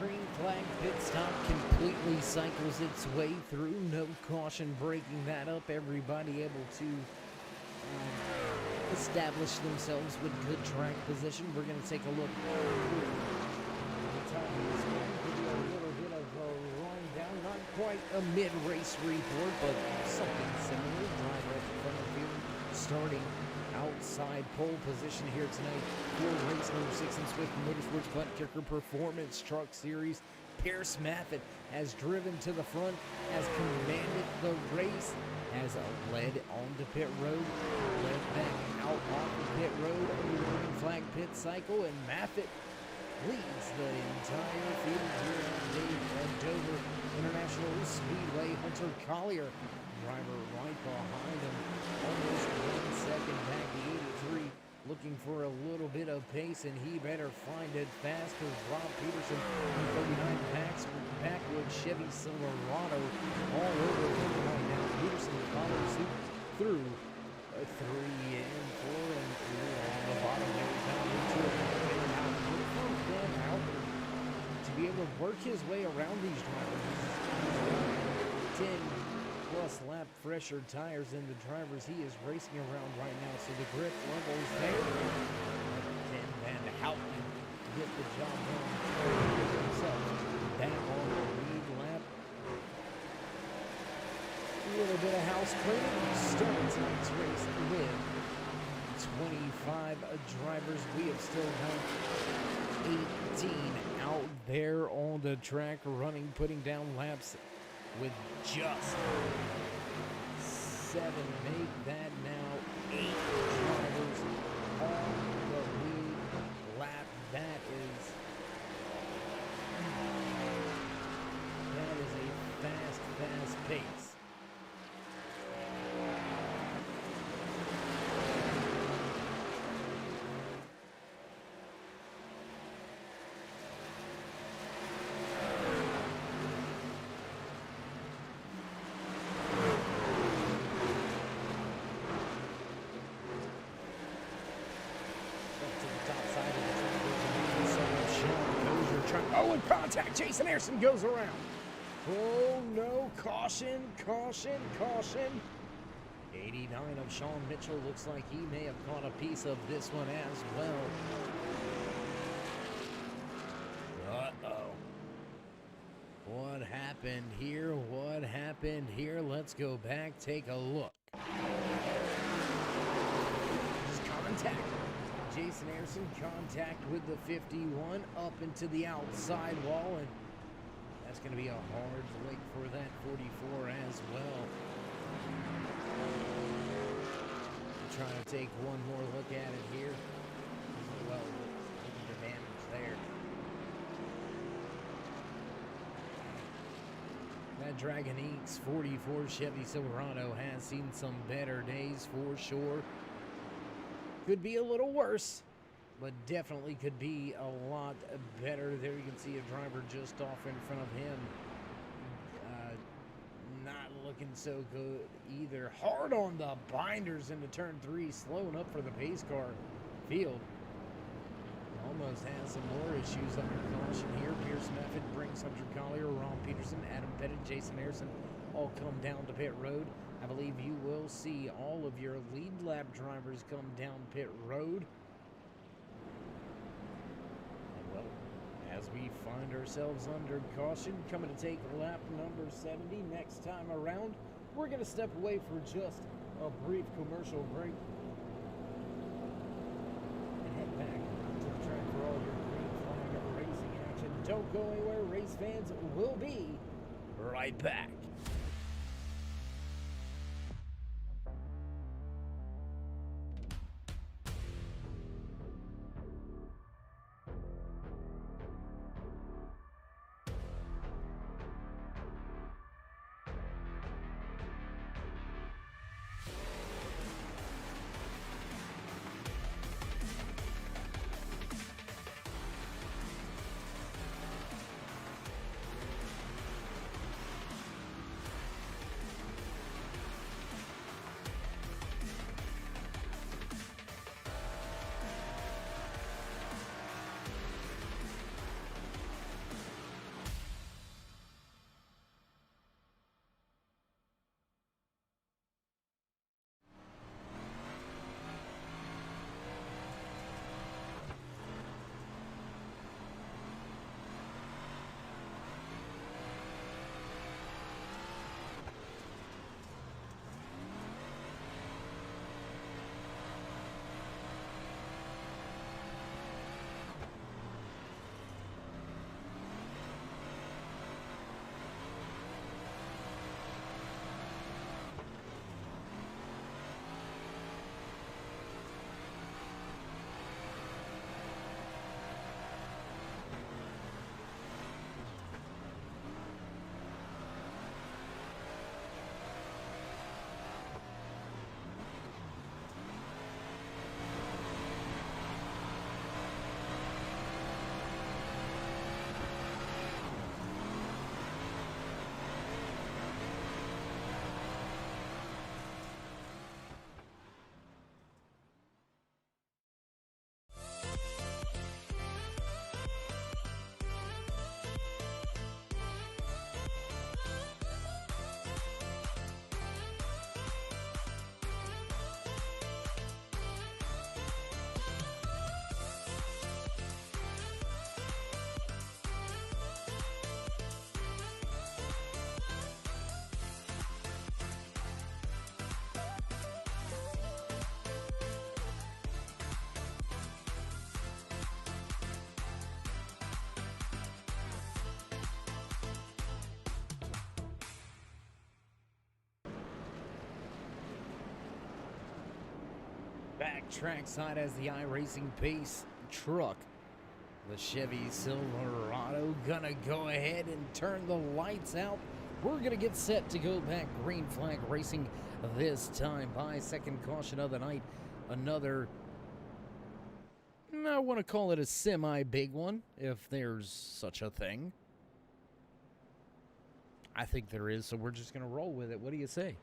Green flag pit stop completely cycles its way through. No caution breaking that up. Everybody able to establish themselves with good track position. We're going to take a look. Give you a little bit of a rundown. Not quite a mid-race report, but something similar. Driver at the front of the field starting outside pole position here tonight for race number 6 in Swift MotorSports BUTTKICKER Performance Truck Series. Pierce Maffitt has driven to the front, has commanded the race, has led onto pit road, led back out off the pit road over the green flag pit cycle, and Maffitt leads the entire field here at Dover International Speedway. Hunter Collier, driver right behind him, almost 1 second back, the 83, looking for a little bit of pace, and he better find it fast, because Rob Peterson, 39 backwood Chevy Silverado, all over him right now. Peterson follows suit through 3 and 4, and on the bottom there, down into it. Van Houten to be able to work his way around these drivers. 10 plus lap fresher tires than the drivers he is racing around right now, so the grip level's there. And Van Houten to get the job done, get himself back on the lead lap. A little bit of house cleaning. Start tonight's race with 25 drivers. We have still got 18 out there on the track running, putting down laps with just 7. Make that now 8 drivers on the lead lap. That is a fast pace. to the top side of the track. Sean Dozier trying. Oh, and contact. Jason Harrison goes around. Oh no, caution, caution, caution. 89 of Sean Mitchell looks like he may have caught a piece of this one as well. Uh-oh. What happened here? What happened here? Let's go back, take a look. Just contact. Jason Harrison contact with the 51 up into the outside wall, and that's going to be a hard lick for that 44 as well. Trying to take one more look at it here. Well, looking for damage there. That Dragon Eats 44 Chevy Silverado has seen some better days for sure. Could be a little worse, but definitely could be a lot better. There you can see a driver just off in front of him. Not looking so good either. Hard on the binders into turn 3, slowing up for the pace car field. Almost has some more issues under caution here. Pierce Method brings Hunter Collier, Ron Peterson, Adam Pettit, Jason Harrison all come down to pit road. I believe you will see all of your lead lap drivers come down pit road. Well, as we find ourselves under caution, coming to take lap number 70. Next time around, we're going to step away for just a brief commercial break and head back to the track for all your green flag racing action. Don't go anywhere, race fans. Will be right back. Back trackside as the iRacing Pace truck, the Chevy Silverado, gonna go ahead and turn the lights out. We're gonna get set to go back green flag racing this time by second caution of the night. Another, I want to call it a semi-big one, if there's such a thing. I think there is, so we're just gonna roll with it. What do you say?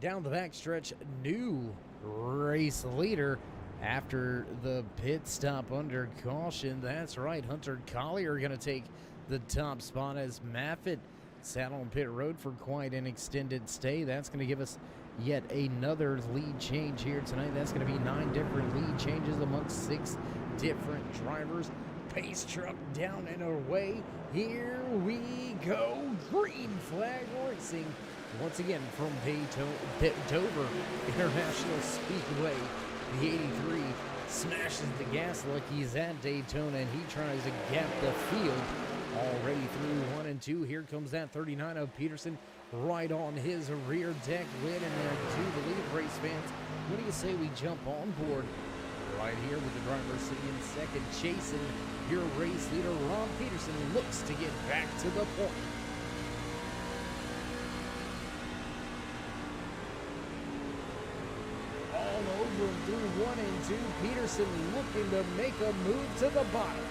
Down the backstretch, new race leader after the pit stop under caution. That's right, Hunter Collier going to take the top spot as Maffitt sat on pit road for quite an extended stay. That's going to give us yet another lead change here tonight. That's going to be 9 different lead changes amongst 6 different drivers. Pace truck down and away. Here we go. Green flag racing. Once again from Dover International Speedway. The 83 smashes the gas like he's at Daytona, and he tries to gap the field already through 1 and 2. Here comes that 39 of Peterson right on his rear deck lid, and then to the lead. Race fans, what do you say we jump on board right here with the driver sitting in second, chasing your race leader. Ron Peterson looks to get back to the point. All over through 1 and 2. Peterson looking to make a move to the bottom.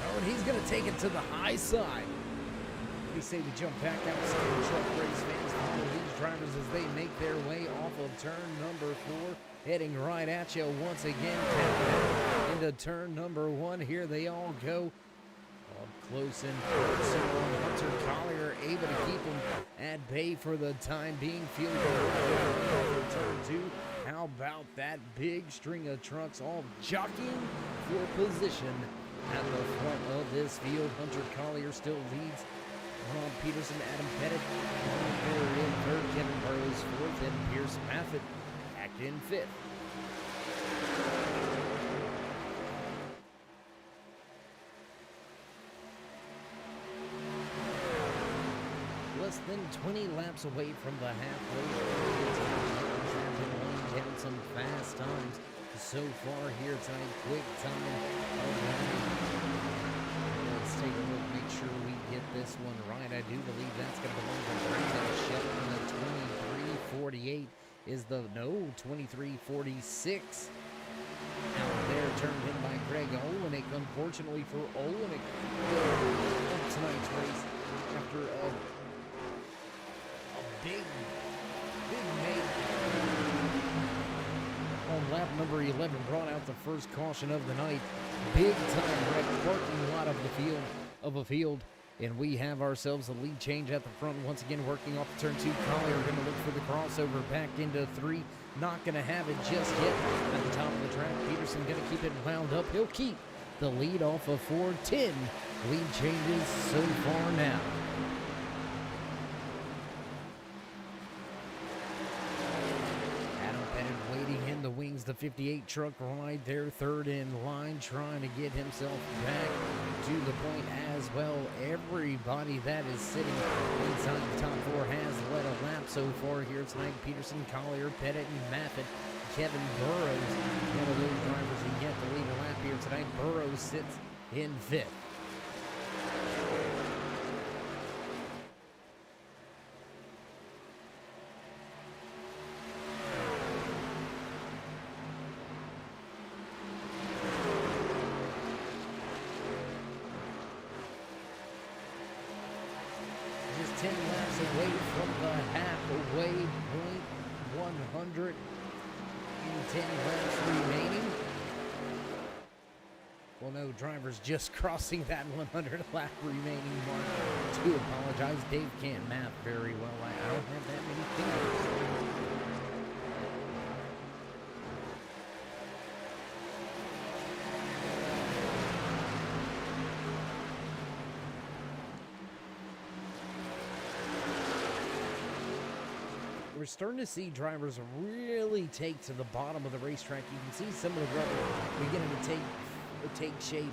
Oh, and he's going to take it to the high side. We say we jump back outside the truck. Race fans follow these drivers as they make their way off of turn number 4, heading right at you once again. Into turn number 1. Here they all go. Up close and personal. Hunter Collier able to keep him at bay for the time being. Field goal for turn 2. How about that big string of trucks all jockeying for position at the front of this field? Hunter Collier still leads. Ron Peterson, Adam Pettit in third, Kevin Burrows fourth, and Pierce Maffitt back in fifth. Less than 20 laps away from the halfway point. Down some fast times so far here tonight. Quick time. Let's take a look, make sure we get this one right. I do believe that's going to belong to Brandon Shelton. The 23:48 is the 23:46. Out there, turned in by Greg Olenek. Unfortunately for Olenek, tonight's race after a big make on lap number 11, brought out the first caution of the night. Big time wreck, parking lot of a field, and we have ourselves a lead change at the front. Once again, working off turn 2. Collier going to look for the crossover back into 3. Not going to have it just yet at the top of the track. Peterson going to keep it wound up. He'll keep the lead off of 4. 10 lead changes so far now. The wings, the 58 truck right there, third in line, trying to get himself back to the point as well. Everybody that is sitting inside the top 4 has led a lap so far here tonight. Peterson, Collier, Pettit, and Maffitt. Kevin Burrows, one of those drivers who yet to lead a lap here tonight. Burrows sits in 5th. Just 10 laps away from the halfway point. 110 laps remaining. Well, no, drivers just crossing that 100 lap remaining mark. Do apologize. Dave can't math very well. I don't have that many fingers. We're starting to see drivers really take to the bottom of the racetrack. You can see some of the rubber beginning to take shape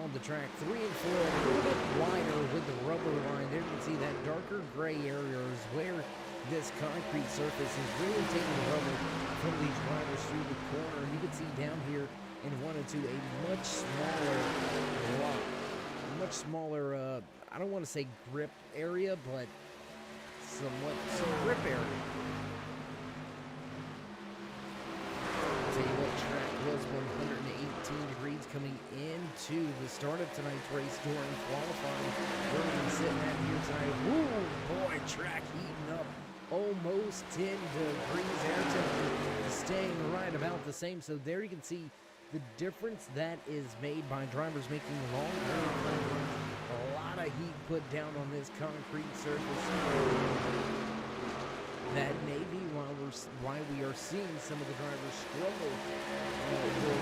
on the track. 3 and 4 a little bit wider with the rubber line. There you can see that darker gray area is where this concrete surface is really taking the rubber from these drivers through the corner. You can see down here in 1 and 2 a much smaller block, much smaller, I don't want to say grip area, but some grip area. Tell you what, track was 118 degrees coming into the start of tonight's race during qualifying. We're going to be sitting out here tonight. Woo, boy, track heating up. Oh almost 10 degrees air temperature, staying right about the same. So there you can see the difference that is made by drivers making long runs. A lot of heat put down on this concrete surface. That may be why we are seeing some of the drivers struggle with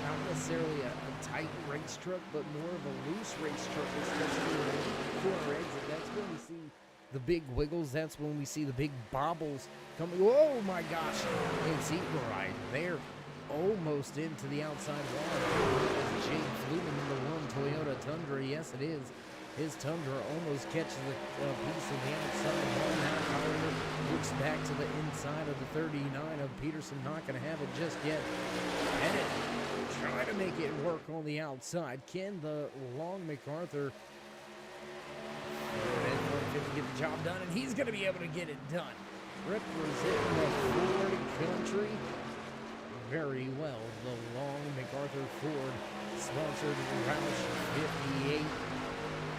not necessarily a tight race truck, but more of a loose race truck, especially in the corner exit. That's when we see the big wiggles. That's when we see the big bobbles coming. Oh my gosh! And see right there, almost into the outside wall. Jake Flumen in the one Toyota Tundra. Yes, it is. His Tundra almost catches a piece of the outside wall. Now Collier looks back to the inside of the 39 of Peterson. Not going to have it just yet. Bennett trying to make it work on the outside. Can the long MacArthur get the job done? And he's going to be able to get it done. Representing the Ford country very well. The long MacArthur Ford sponsored Roush 58.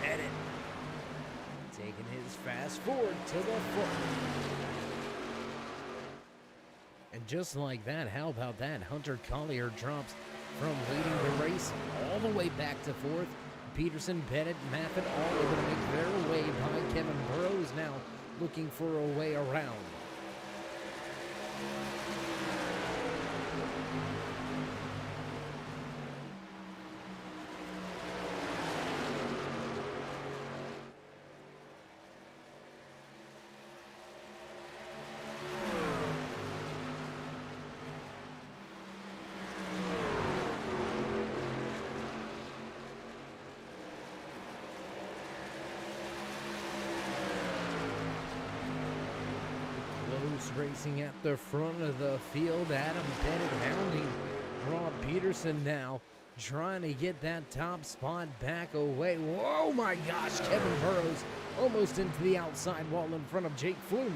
Bennett taking his fast forward to the front. And just like that, how about that? Hunter Collier drops from leading the race all the way back to fourth. Peterson, Bennett, Maffett all able to make their way by Kevin Burrows now looking for a way around. Racing at the front of the field. Adam Bennett hounding Rob Peterson now, trying to get that top spot back away. Whoa, my gosh, Kevin Burrows almost into the outside wall in front of Jake Flumen.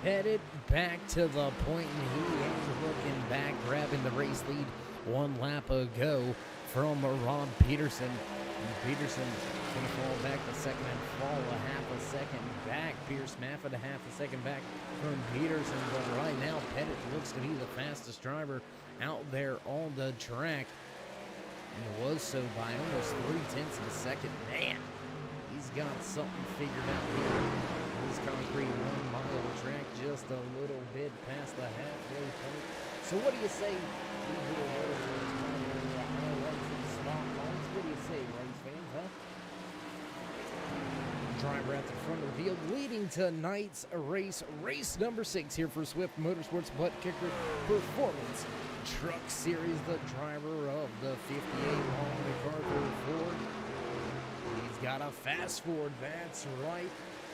Headed back to the point, and he ain't looking back, grabbing the race lead one lap ago from Rob Peterson. And Peterson's going to fall back a second and fall a half a second back. Pierce Maffett a half a second back from Peterson. But right now, Pettit looks to be the fastest driver out there on the track. And was so by almost 0.3 of a second. Man, he's got something figured out here. This concrete 1 mile track just a little bit past the halfway point. So what do you say? What do you say, race fans, huh? Driver at the front of the field leading tonight's race number 6 here for Swift Motorsports Butt Kicker Performance Truck Series. The driver of the 58 long MacArthur Ford. He's got a fast Ford, that's right.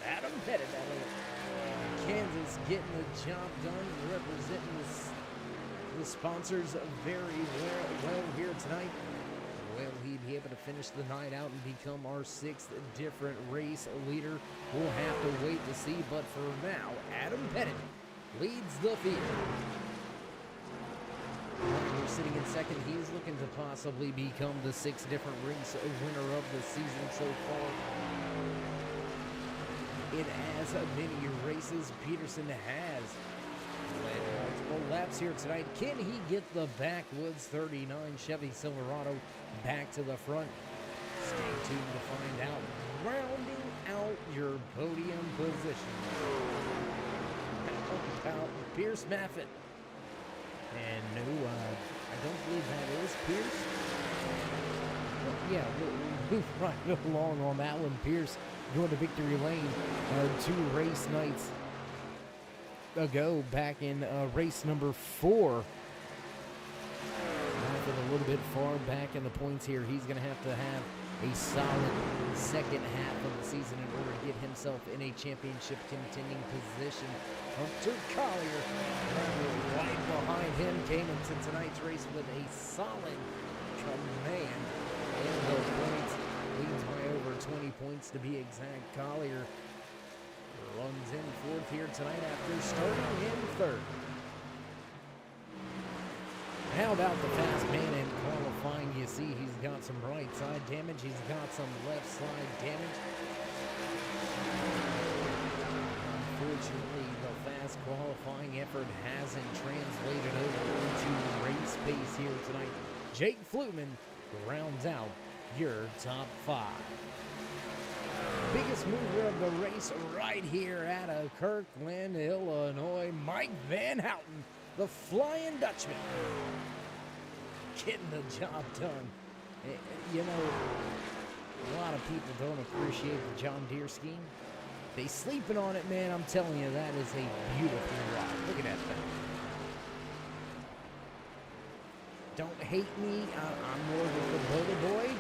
Adam Pettit out of Kansas getting the job done, representing the sponsors very well here tonight. Will he be able to finish the night out and become our 6th different race leader? We'll have to wait to see, but for now, Adam Pettit leads the field. We're sitting in second. He's looking to possibly become the 6th different race winner of the season so far. In as many races Peterson has led multiple laps here tonight. Can he get the backwoods 39 Chevy Silverado back to the front? Stay tuned to find out. Rounding out your podium position, Pierce Maffitt. And no, I don't believe that is Pierce. Well, yeah, we'll move right along on that one. Pierce going to victory lane 2 race nights ago, back in race number 4. Maffitt a little bit far back in the points here. He's going to have a solid second half of the season in order to get himself in a championship contending position. Hunter Collier right behind him came into tonight's race with a solid command in the points. Leads by over 20 points to be exact. Collier runs in 4th here tonight after starting in 3rd. How about the fast man in qualifying? You see he's got some right side damage. He's got some left side damage. Unfortunately, the fast qualifying effort hasn't translated over into race pace here tonight. Jake Flutman rounds out your top 5. Biggest mover of the race right here out of Kirkland, Illinois, Mike Van Houten, the Flying Dutchman, getting the job done. You know, a lot of people don't appreciate the John Deere scheme. They sleeping on it, man. I'm telling you, that is a beautiful ride. Look at that thing. Don't hate me. I'm more of a Kubota boy.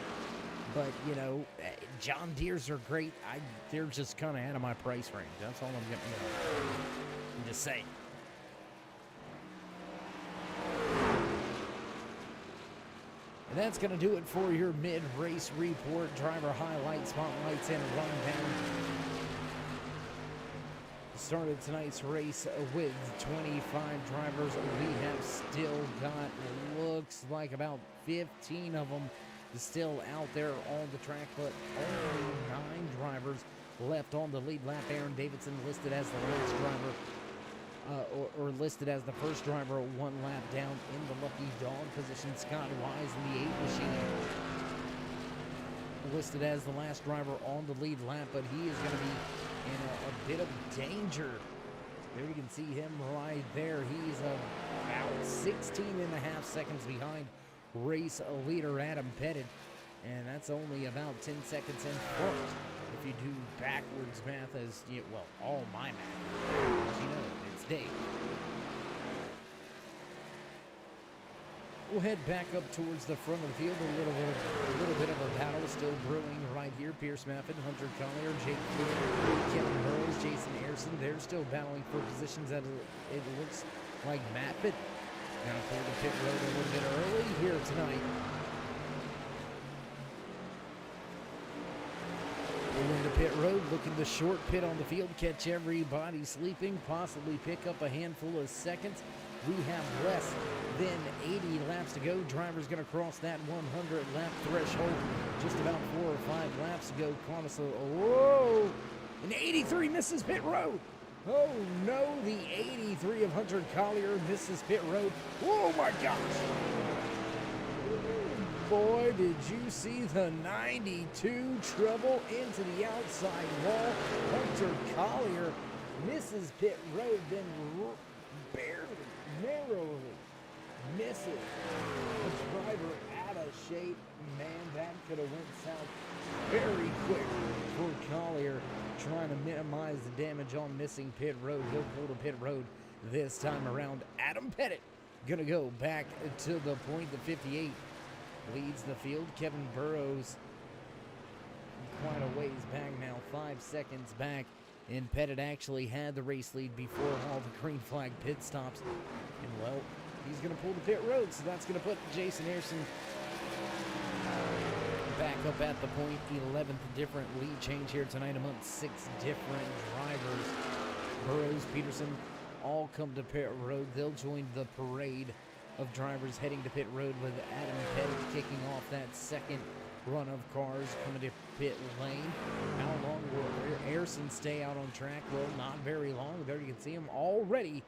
But, you know, John Deere's are great. They're just kind of out of my price range. That's all I'm getting. I'm just saying. And that's going to do it for your mid-race report. Driver highlights, spotlights, and rundown. Started tonight's race with 25 drivers. We have still got, looks like about 15 of them still out there on the track, but only 9 drivers left on the lead lap. Aaron Davidson listed as the last driver, or listed as the first driver 1 lap down in the lucky dog position. Scott Wise in the 8 machine listed as the last driver on the lead lap, but he is going to be in a bit of danger. There you can see him right there. He's about 16 and a half seconds behind race leader Adam Pettit, and that's only about 10 seconds in front if you do backwards math, as you, well, all my math, as you know, it's Dave. We'll head back up towards the front of the field. A little bit of a battle still brewing right here. Pierce Maffitt, Hunter Collier, Jake Fluke, Kevin Burrows, Jason Harrison. They're still battling for positions that it looks like Maffitt gonna pull the pit road a little bit early here tonight. Pull into pit road, looking to short pit on the field, catch everybody sleeping, possibly pick up a handful of seconds. We have less than 80 laps to go. Driver's going to cross that 100 lap threshold just about 4 or 5 laps to go. Caught us whoa! An 83 misses pit road. Oh no, the 83 of Hunter Collier misses pit road. Oh my gosh! Boy, did you see the 92 trouble into the outside wall. Hunter Collier misses pit road, then barely, narrowly misses the driver out of shape. Man, that could have went south very quick for Collier, trying to minimize the damage on missing pit road. He'll pull to pit road this time around. Adam Pettit gonna go back to the point. The 58 leads the field. Kevin Burrows quite a ways back now, 5 seconds back, and Pettit actually had the race lead before all the green flag pit stops. And well, he's gonna pull the pit road, so that's gonna put Jason Harrison back up at the point. 11th different lead change here tonight amongst 6 different drivers. Burrows, Peterson all come to pit road. They'll join the parade of drivers heading to pit road, with Adam Pettit kicking off that second run of cars coming to pit lane. How long will Harrison stay out on track? Well, not very long. There you can see him already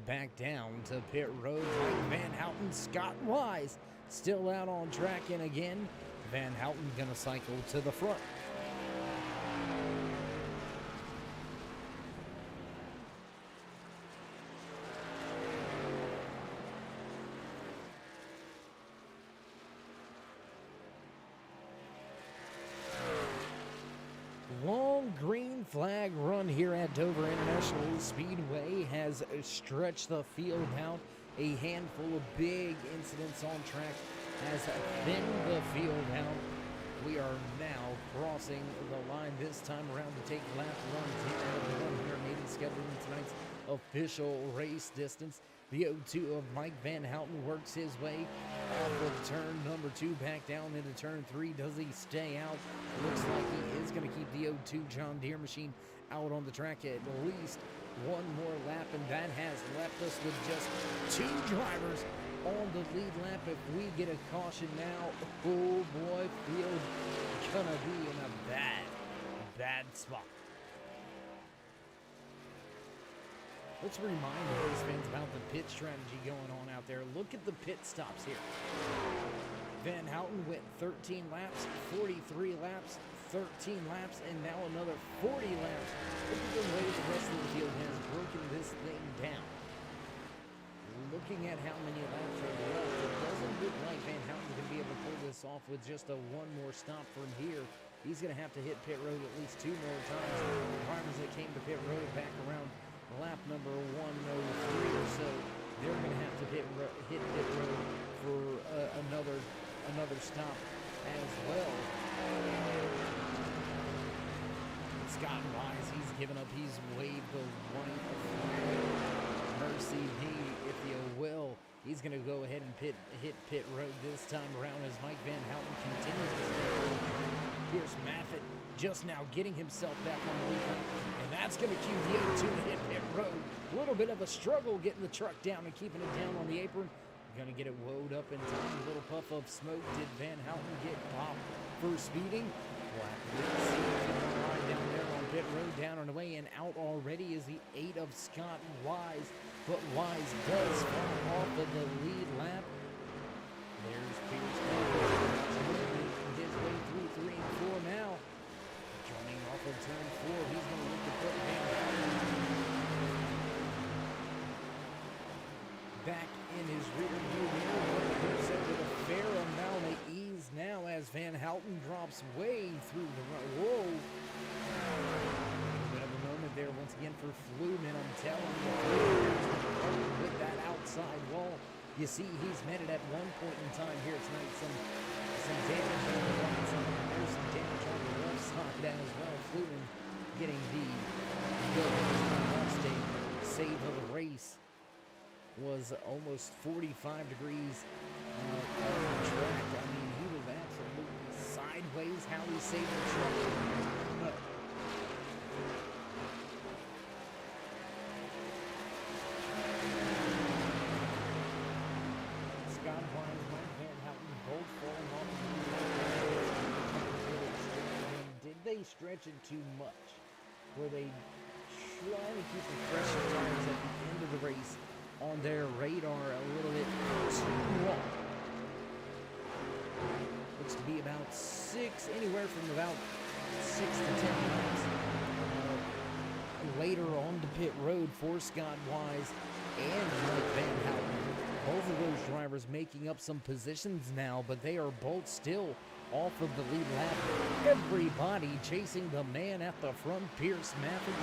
Back down to pit road, Mike Van Houten, Scott Wise still out on track, and again, Van Houten gonna cycle to the front. Long green flag run here at Dover International Speedway has stretched the field out. A handful of big incidents on track has thinned the field out. We are now crossing the line this time around to take lap 110 of the 180 scheduled in tonight's official race distance. The 0-2 of Mike Van Houten works his way off of turn number 2 back down into turn 3. Does he stay out? Looks like he is going to keep the 0-2 John Deere machine out on the track at least one more lap, and that has left us with just 2 drivers on the lead lap. If we get a caution now, oh boy, field gonna be in a bad spot. Let's remind race fans about the pit strategy going on out there. Look at the pit stops here. Van Houten went 13 laps, 43 laps, 13 laps, and now another 40 laps. Look at the way the rest of the field has broken this thing down. Looking at how many laps are left, it doesn't look like Van Houten can be able to pull this off with just a one more stop from here. He's going to have to hit pit road at least 2 more times. Drivers that came to pit road back around lap number 103 or so, they're going to have to hit pit road for another stop as well. Scott Wise, he's given up. He's waved the white flag. Mercy me, if you will. He's going to go ahead and hit pit road this time around as Mike Van Houten continues to stay. Pierce Maffitt just now getting himself back on the lead lap, and that's going to cue the 0-2 to hit pit road. A little bit of a struggle getting the truck down and keeping it down on the apron. Going to get it woed up in time. A little puff of smoke. Did Van Houten get popped for speeding? We'll have to wait and see. Keep an eye down there on pit road, down and away, and out already is the 8 of Scott Wise. But Wise does fall off of the lead lap. There's Pierce making his way through 3 and 4 now. Joining off of turn 4, he's going to look to put Van Houten back in his rear view mirror. With a fair amount of ease now as Van Houten drops way through the run. Whoa! A bit of a moment there once again for Fluman. I'm telling you, with that outside wall. You see, he's met it at one point in time here tonight. Some damage on the right side. There's some damage on the left side as well. Fluman getting the Mustang save of the race. Was almost 45 degrees on the track. I mean, he was absolutely sideways how he saved the truck. Scott Wise, Mike Van Houten, both falling off the lead. Did they stretch it too much? Were they trying to keep the pressure tires at the end of the race on their radar a little bit too long? Looks to be about anywhere from about 6 to 10 laps later on the pit road for Scott Wise and Mike Van Houten. Both of those drivers making up some positions now, but they are both still off of the lead lap. Everybody chasing the man at the front, Pierce Maffitt.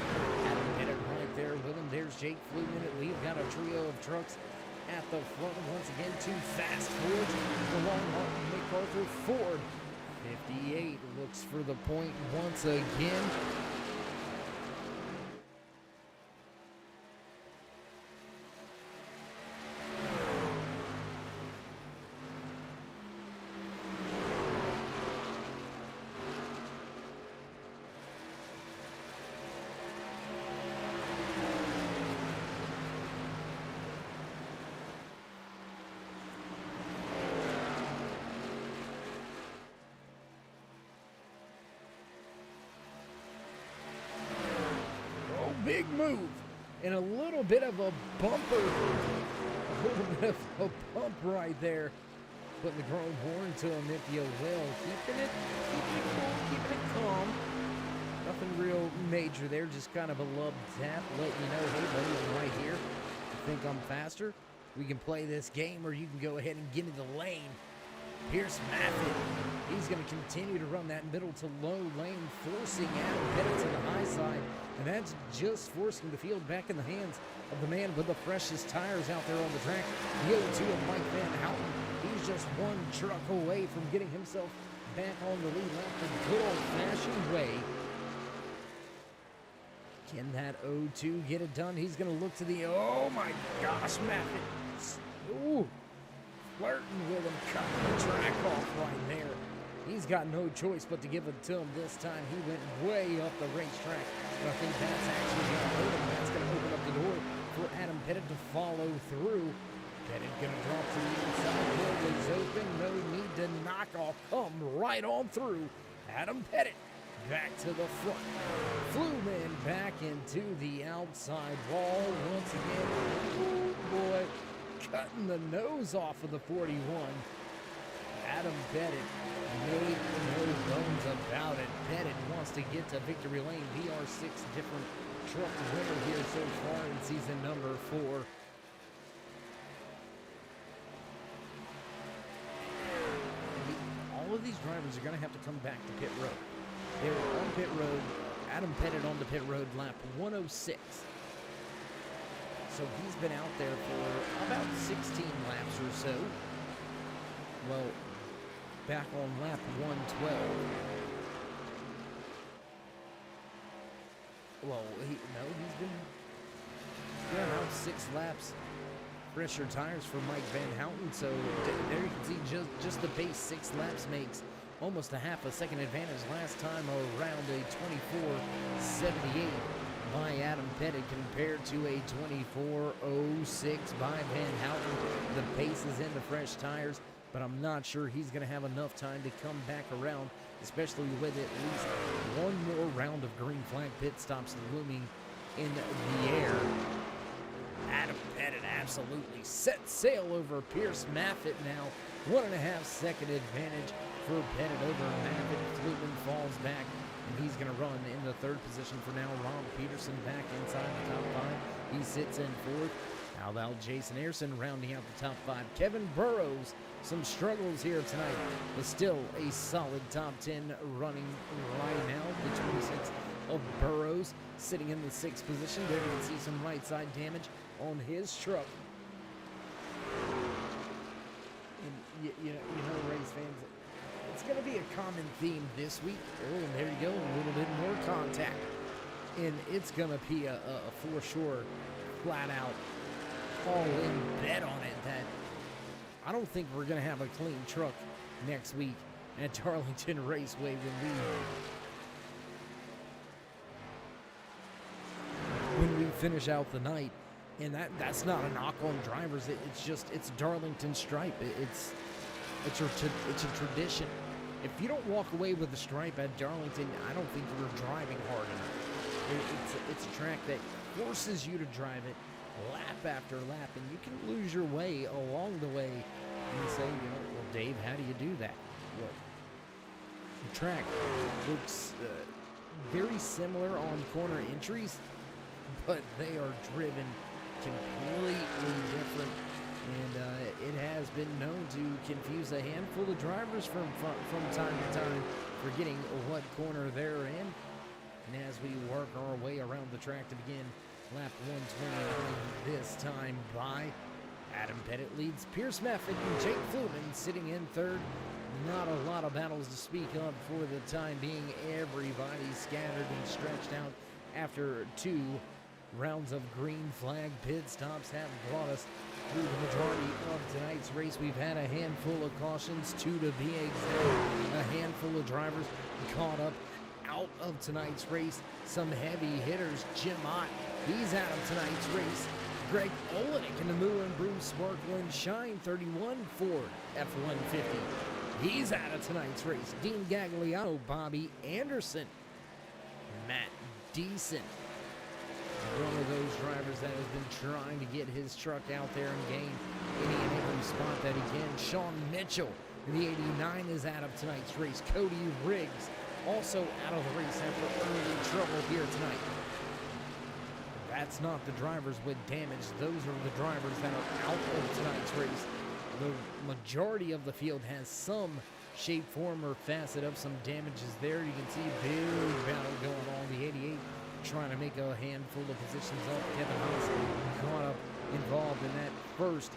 Had him hit it right there with him. There's Jake Fluman. We've got a trio of trucks at the front. Once again, 2 fast Fords. The long Martin MacArthur Ford. 58 looks for the point once again. Big move, and a little bit of a bumper. A little bit of a bump right there. Putting the chrome horn to him, if you will. Keeping it cool, keeping it calm. Nothing real major there, just kind of a love tap, letting you know, hey buddy, I'm right here. You think I'm faster? We can play this game, or you can go ahead and get into the lane. Pierce Maffitt, he's going to continue to run that middle to low lane, forcing Adam Pettit to the high side, and that's just forcing the field back in the hands of the man with the freshest tires out there on the track, the 0-2 of Mike Van Houten. He's just one truck away from getting himself back on the lead lap the good old-fashioned way. Can that 0-2 get it done? He's going to look to the, oh my gosh, Maffitt. Ooh. Flirting with him, cutting the track off right there. He's got no choice but to give it to him this time. He went way up the racetrack, but I think that's actually going to hurt him. That's going to open up the door for Adam Pettit to follow through. Pettit going to drop to the inside. Hill is open. No need to knock off. Come right on through. Adam Pettit back to the front. Fluman back into the outside wall once again. Oh boy. Cutting the nose off of the 41. Adam Pettit made no bones about it. Pettit wants to get to victory lane. VR6 different truck winner here so far in season number 4. All of these drivers are going to have to come back to pit road. They were on pit road. Adam Pettit on the pit road lap 106. So he's been out there for about 16 laps or so. Well, back on lap 112. Well, he's been about 6 laps. Fresher tires for Mike Van Houten. So there you can see just the pace 6 laps makes almost a half a second advantage. Last time around a 24.78. By Adam Pettit compared to a 24.06 by Van Houten. The pace is into fresh tires, but I'm not sure he's going to have enough time to come back around, especially with at least one more round of green flag pit stops looming in the air. Adam Pettit absolutely set sail over Pierce Maffitt now. 1.5 second advantage for Pettit over Maffitt. Fluman falls back. And he's going to run in the 3rd position for now. Ron Peterson back inside the top 5. He sits in 4th. How about Jason Ayerson rounding out the top 5? Kevin Burrows, some struggles here tonight, but still a solid top 10 running right now. The 26 of Burrows sitting in the 6th position. There you can see some right side damage on his truck. And you know, race fans, it's going to be a common theme this week. Oh, and there you go, a little bit more contact. And it's going to be a for sure, flat out, all-in bet on it that I don't think we're going to have a clean truck next week at Darlington Raceway when we finish out the night. And that's not a knock on drivers. It's Darlington stripe. It's a tradition. If you don't walk away with the stripe at Darlington, I don't think you're driving hard enough. It's a track that forces you to drive it lap after lap, and you can lose your way along the way. And you say, well, Dave, how do you do that? Well, the track looks very similar on corner entries, but they are driven completely different. And it has been known to confuse a handful of drivers from time to time, forgetting what corner they're in. And as we work our way around the track to begin lap 129, this time by Adam Pettit leads Pierce Maffitt and Jake Fluman sitting in 3rd. Not a lot of battles to speak of for the time being. Everybody scattered and stretched out after 2 rounds of green flag pit stops have brought us through the majority of tonight's race. We've had a handful of cautions, 2 to be exact. A handful of drivers caught up out of tonight's race. Some heavy hitters. Jim Ott, he's out of tonight's race. Greg Olenek in the Moo and Brew Sparkling Shine 31 Ford F-150. He's out of tonight's race. Dean Gagliano, Bobby Anderson, Matt Deason, One of those drivers that has been trying to get his truck out there and gain any and every spot that he can. Sean Mitchell in the 89 is out of tonight's race. Cody Riggs also out of the race after early trouble here tonight. That's not the drivers with damage. Those are the drivers that are out of tonight's race. The majority of the field has some shape, form, or facet of some damages there. You can see a big battle going on. The 88 trying to make a handful of positions up. Kevin Haas caught up, involved in that first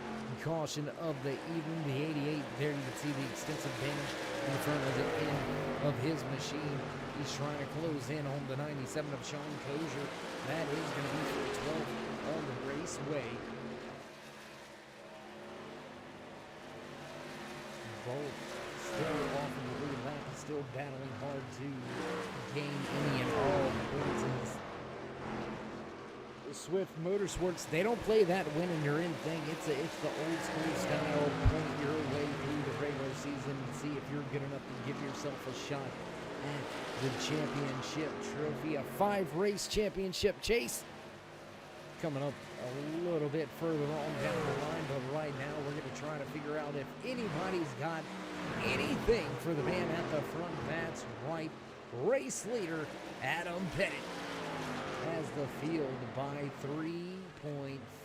caution of the evening. The 88, there you can see the extensive damage in front of the end of his machine. He's trying to close in on the 97 of Sean Kozier. That is going to be for 12 on the raceway. Bolt still off of the lead lap, still battling hard to gain any and all points in this. Swift Motorsports, they don't play that win and you're in thing. It's the old school style, point your way through the regular season and see if you're good enough to give yourself a shot at the championship trophy. A 5-race championship chase coming up a little bit further on down the line, but right now we're going to try to figure out if anybody's got anything for the man at the front. That's right, race leader Adam Pettit has the field by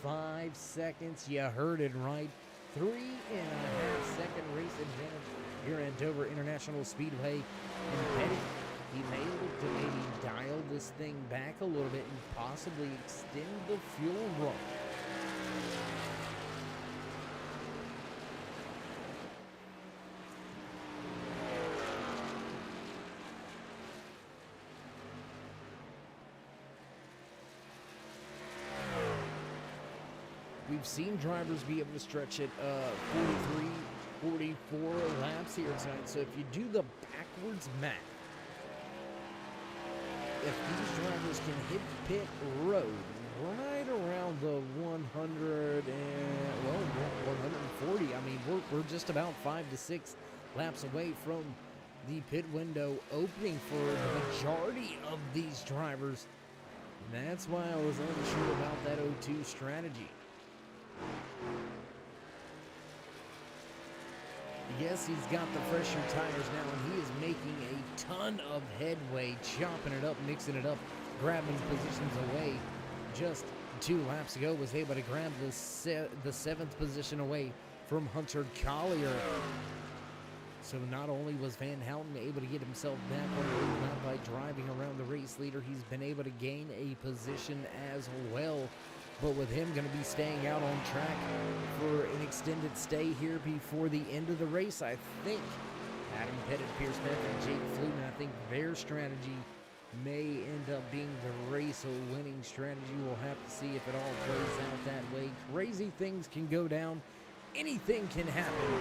3.5 seconds. You heard it right, 3.5 second race advantage here at Dover International Speedway. And Pettit, he may look to maybe dial this thing back a little bit and possibly extend the fuel run. We've seen drivers be able to stretch it 43, 44 laps here tonight. So if you do the backwards math, if these drivers can hit pit road right around the 100 and, well, 140, I mean, we're just about 5 to 6 laps away from the pit window opening for the majority of these drivers. And that's why I was unsure about that 0-2 strategy. Yes, he's got the fresher tires now, and he is making a ton of headway, chopping it up, mixing it up, grabbing positions away. Just 2 laps ago, was able to grab the 7th position away from Hunter Collier. So not only was Van Houten able to get himself back on the lead lap by driving around the race leader, he's been able to gain a position as well. But with him going to be staying out on track for an extended stay here before the end of the race, I think Adam Pettit, Pierce Smith, and Jake Fluman, I think their strategy may end up being the race-winning strategy. We'll have to see if it all plays out that way. Crazy things can go down. Anything can happen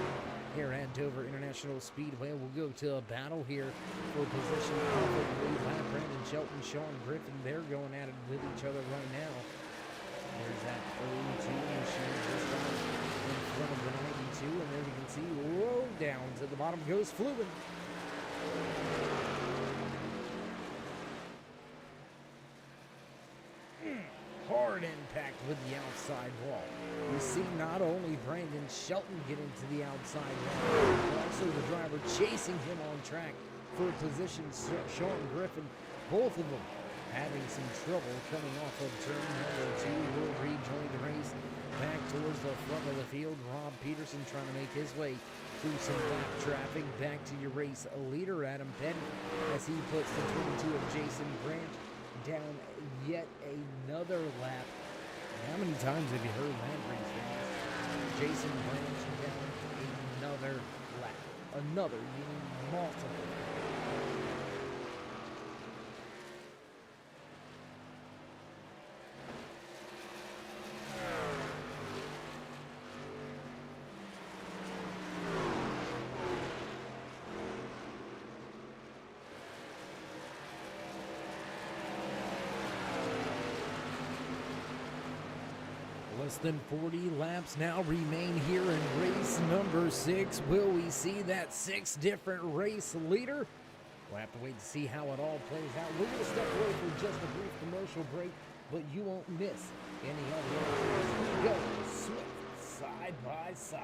here at Dover International Speedway. We'll go to a battle here for position off of the lead lap. Brandon Shelton, Sean Griffin, they're going at it with each other right now. There's that 0-2 machine just down in front of the 92, and there you can see low downs at the bottom goes Fluid. Hard impact with the outside wall. You see not only Brandon Shelton get into the outside wall, but also the driver chasing him on track for position. Sean Griffin, both of them having some trouble coming off of turn number 2. Will rejoin the race back towards the front of the field. Rob Peterson trying to make his way through some lap traffic. Back to your race leader, Adam Pettit, as he puts the 22 of Jason Branch down yet another lap. How many times have you heard that, race fans? Jason Branch down another lap. Another, meaning multiple. Less than 40 laps now remain here in race number 6. Will we see that 6 different race leader? We'll have to wait to see how it all plays out. We're going to step away for just a brief commercial break. but you won't miss any other. Go Swift side by side.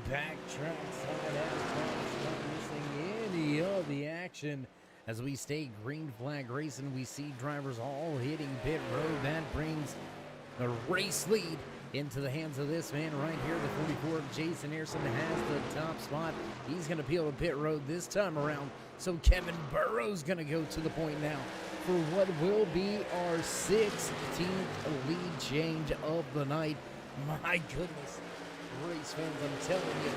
Back trackside as cars not missing any of the action. As we stay green flag racing, we see drivers all hitting pit road. That brings the race lead into the hands of this man right here. The 44 of Jason Ayrson has the top spot. He's going to peel to pit road this time around. So Kevin Burrows going to go to the point now for what will be our 16th lead change of the night. My goodness. Race fans, I'm telling you,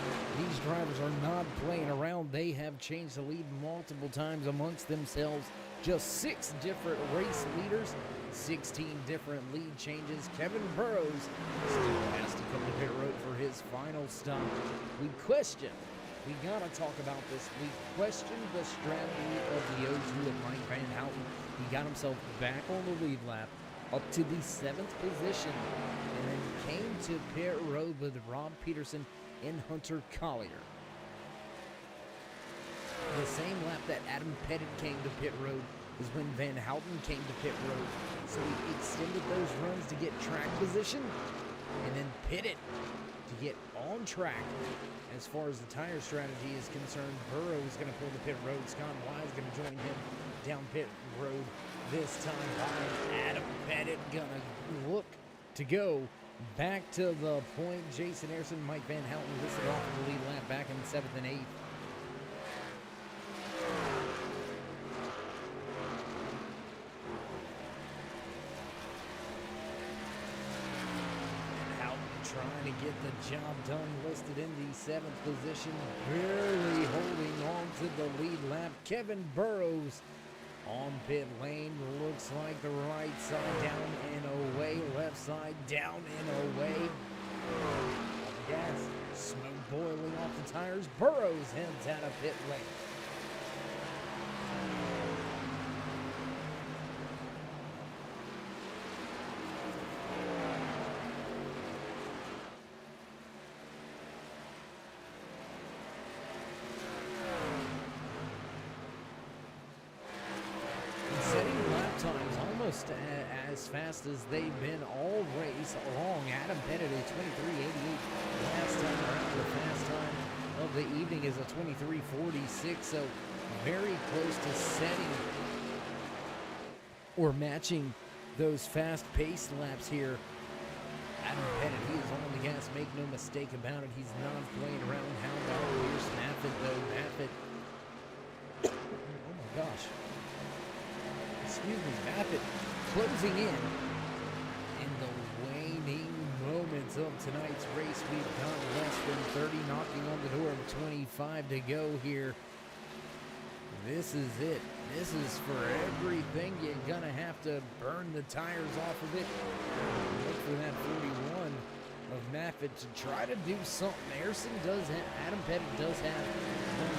these drivers are not playing around. They have changed the lead multiple times amongst themselves. Just 6 different race leaders, 16 different lead changes. Kevin Burrows still has to come to pit road for his final stop. We gotta talk about this. We questioned the strategy of the O2 of Mike Van Houten. He got himself back on the lead lap, up to the 7th position, and then came to pit road with Rob Peterson and Hunter Collier. The same lap that Adam Pettit came to pit road is when Van Houten came to pit road. So he extended those runs to get track position and then pitted to get on track. As far as the tire strategy is concerned, Burrow is going to pull the pit road. Scott Wise is going to join him down pit road this time by Adam Pettit. Going to look to go back to the point. Jason Ayrson, Mike Van Houten listed off of the lead lap back in 7th and 8th. Trying to get the job done, listed in the 7th position, barely holding on to the lead lap. Kevin Burrows on pit lane, looks like the right side down and away, left side down and away. Off the gas, smoke boiling off the tires. Burrows heads out of pit lane. As fast as they've been all race long. Adam Pettit a 23.88 last time around. The fast time of the evening is a 23.46, so very close to setting or matching those fast-paced laps here. Adam Pettit, he is on the gas, make no mistake about it. He's not playing around. How about here's Maffitt, though? Maffitt, oh my gosh. Maffitt closing in the waning moments of tonight's race. We've gone less than 30, knocking on the door of 25 to go here. This is it. This is for everything. You're gonna have to burn the tires off of it. Look for that 41 of Maffitt to try to do something. Adam Pettit does have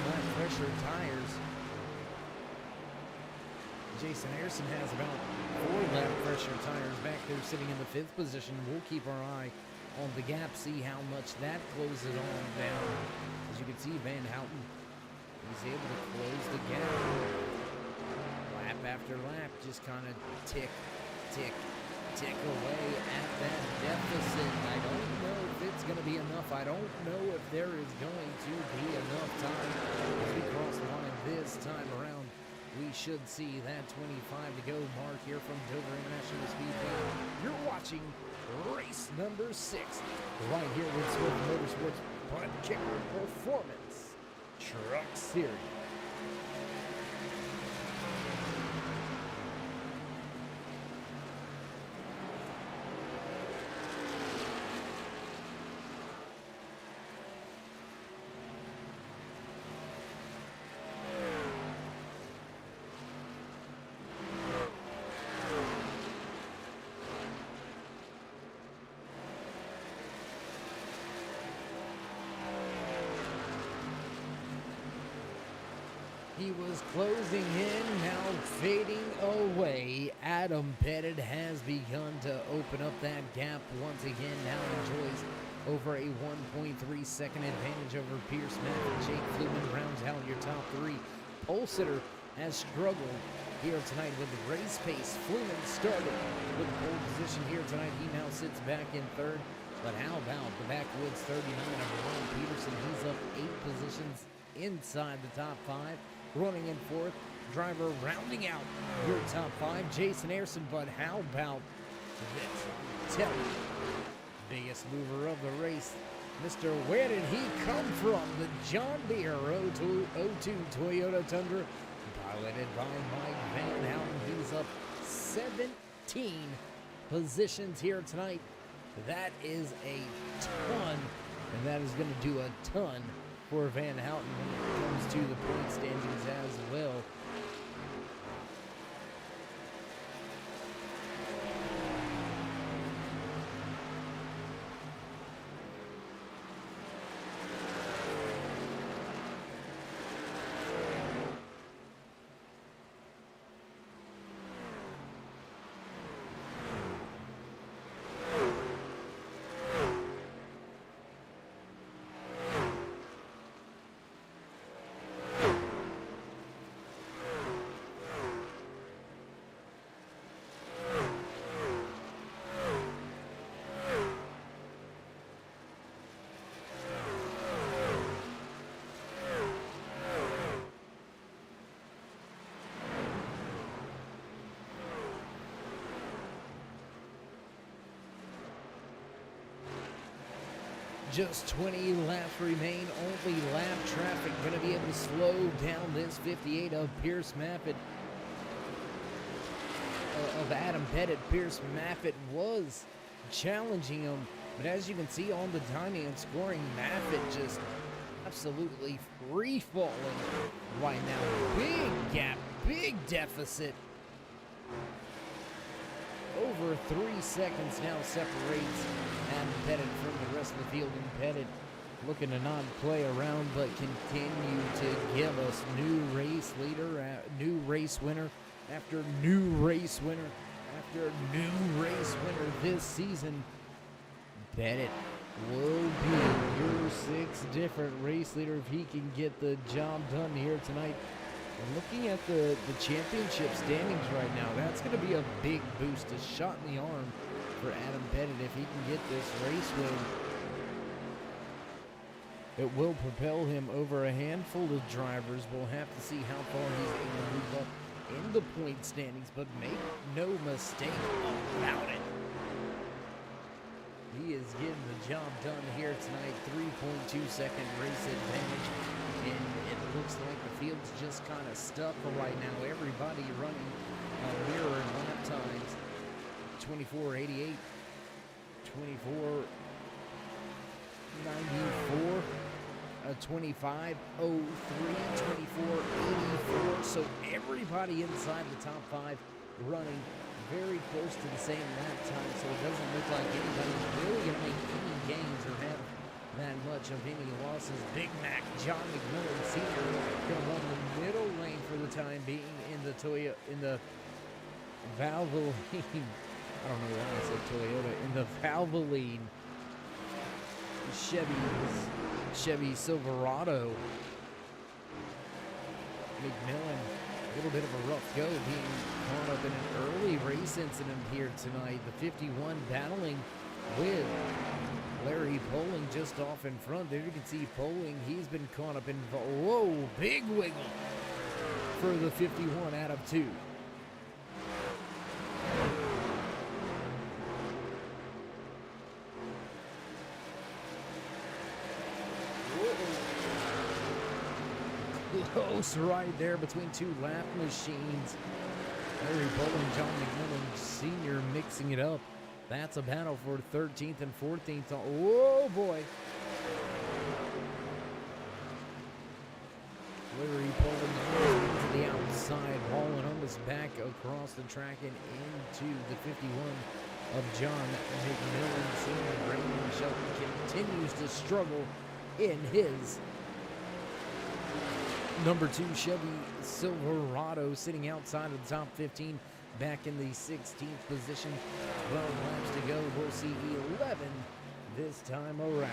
one pressure tires. Jason Harrison has about 4 lap pressure tires back there sitting in the 5th position. We'll keep our eye on the gap, see how much that closes on down. As you can see, Van Houten is able to close the gap. Lap after lap, just kind of tick away at that deficit. I don't know if it's going to be enough. I don't know if there is going to be enough time as we cross the line this time around. We should see that 25 to go mark here from Dover International Speedway. You're watching race number 6 right here with Swift Motorsports Butt Kicker Performance Truck Series. He was closing in, now fading away. Adam Pettit has begun to open up that gap once again. Now enjoys over a 1.3 second advantage over Pierce Maffitt. Jake Fluman rounds out your top 3. Pole sitter has struggled here tonight with the race pace. Fluman started with pole position here tonight. He now sits back in 3rd. But how about the backwoods 39 of Ron Peterson? He's up 8 positions inside the top 5. Running in 4th, driver rounding out your top 5, Jason Harrison. But how about this? Tell me, biggest mover of the race, Mr. Where did he come from? The John Deere 02 Toyota Tundra, piloted by Mike Van Houten. He's up 17 positions here tonight. That is a ton, and that is going to do a ton for Van Houten when it comes to the point standings as well. Just 20 laps remain. Only lap traffic going to be able to slow down this 58 of Pierce Maffitt. Of Adam Pettit. Pierce Maffitt was challenging him, but as you can see on the timing and scoring, Maffitt just absolutely free falling right now. Big gap, big deficit. Over 3 seconds now separates Adam Pettit from the rest of the field, and Pettit looking to not play around but continue to give us new race leader, new race winner after new race winner after new race winner this season. Pettit will be your 6th different race leader if he can get the job done here tonight. And looking at the championship standings right now, that's going to be a big boost, a shot in the arm for Adam Pettit if he can get this race win. It will propel him over a handful of drivers. We'll have to see how far he's able to move up in the point standings, but make no mistake about it. He is getting the job done here tonight. 3.2 second race advantage. And it looks like the field's just kind of stuck right now. Everybody running mirror in lap times. 24:88, 24:94, 25:03, 24:84. So everybody inside the top 5 running very close to the same lap time. So it doesn't look like anybody's really going to make any gains or have that much of any losses. Big Mac John McMillan Sr. going to run the middle lane for the time being in the Valvoline. I don't know why I said Toyota. In the Valvoline Chevy Silverado. McMillan, a little bit of a rough go, being caught up in an early race incident here tonight. The 51 battling with Larry Poling just off in front. There you can see Poling. He's been caught up in, whoa, big wiggle for the 51 out of 2. Close right there between 2 lap machines. Larry Poling, John McMillan Sr. mixing it up. That's a battle for 13th and 14th. Whoa, boy. Larry Poling to the outside, hauling almost back across the track and into the 51 of John McMillan Sr. Brandon Shelton continues to struggle in his number 2 Chevy Silverado, sitting outside of the top 15, back in the 16th position. 12 laps to go. We'll see 11 this time around.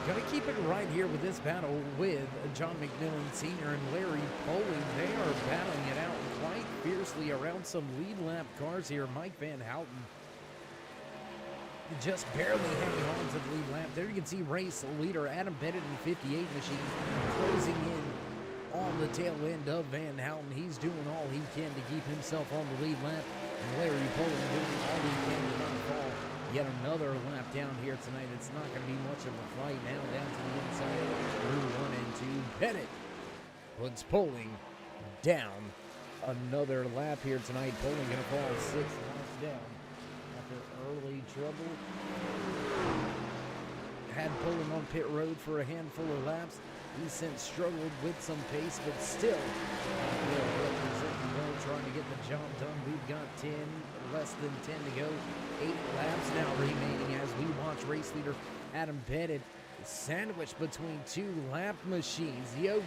Gonna keep it right here with this battle with John McMillan Sr. and Larry Poling. They are battling it out quite fiercely around some lead lap cars here. Mike Van Houten just barely hanging on to the lead lap. There you can see race leader Adam Bennett in 58 machine closing in on the tail end of Van Houten. He's doing all he can to keep himself on the lead lap. And Larry Poling doing all he can to not fall. Yet another lap down here tonight. It's not going to be much of a fight now. Down to the inside through 1 and 2. Bennett puts Poling down. Another lap here tonight. Poling going to fall 6 laps down after early trouble. Had Poling on pit road for a handful of laps. He since struggled with some pace, but still representing well, trying to get the job done. We've got less than 10 to go. 8 laps now remaining as we watch race leader Adam Bennett sandwiched between 2 lap machines. The 0-2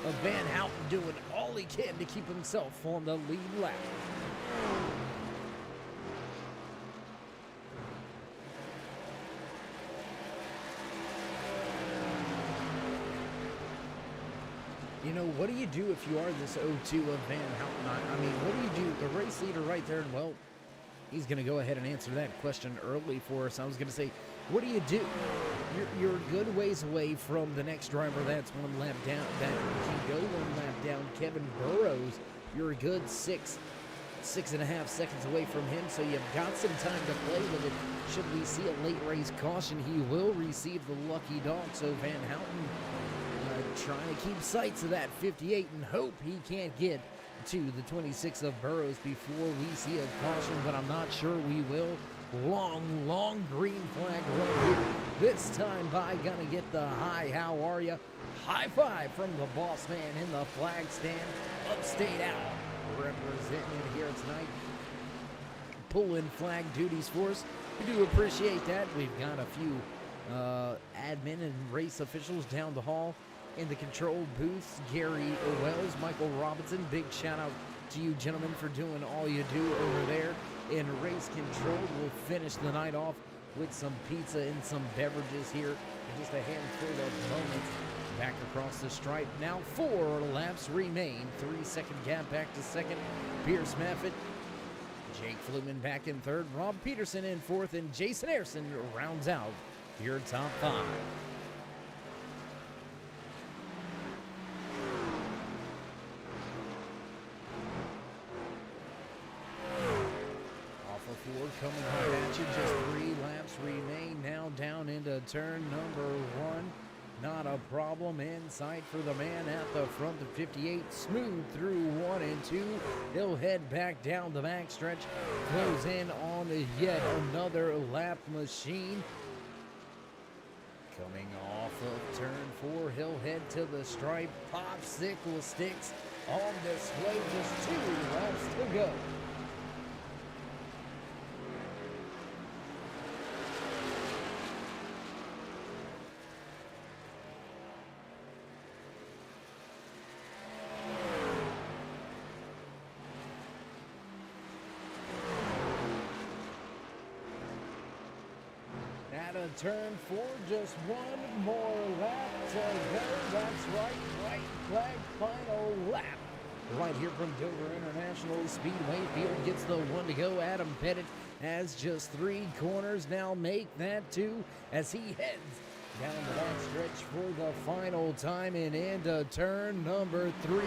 of Van Houten doing all he can to keep himself on the lead lap. You know, what do you do if you are this 0-2 of Van Houten? I mean, what do you do? The race leader right there, and well, he's going to go ahead and answer that question early for us. I was going to say, what do you do? You're a good ways away from the next driver. That's 1 lap down. That can go 1 lap down. Kevin Burrows, you're a good 6.5 seconds away from him, so you've got some time to play with it. Should we see a late race caution, he will receive the lucky dog. So Van Houten trying to keep sights of that 58 and hope he can't get to the 26 of Burrows before we see a caution, but I'm not sure we will. Long green flag right here. This time by gonna get the hi, how are ya? High five from the boss man in the flag stand. Upstate out representing it here tonight. Pulling flag duties for us. We do appreciate that. We've got a few admin and race officials down the hall in the control booths. Gary Wells, Michael Robinson, big shout out to you gentlemen for doing all you do over there in race control. We'll finish the night off with some pizza and some beverages here in just a handful of moments. back across the stripe. Now 4 laps remain. 3-second gap back to second. Pierce Maffitt. Jake Fluman back in third. Rob Peterson in fourth. And Jason Ayerson rounds out your top 5. Ford coming right at you. Just 3 laps remain. Now down into turn number 1. Not a problem in sight for the man at the front. The 58 smooth through 1 and 2. He'll head back down the backstretch. Close in on yet another lap machine. Coming off of turn 4, he'll head to the stripe. Popsicle sticks on display. Just 2 laps to go. At a turn 4, just 1 more lap to go. That's right, white flag, final lap. Right here from Dover International Speedway. Field gets the 1 to go. Adam Pettit has just 3 corners. Now make that 2 as he heads down the back stretch for the final time and into turn number 3.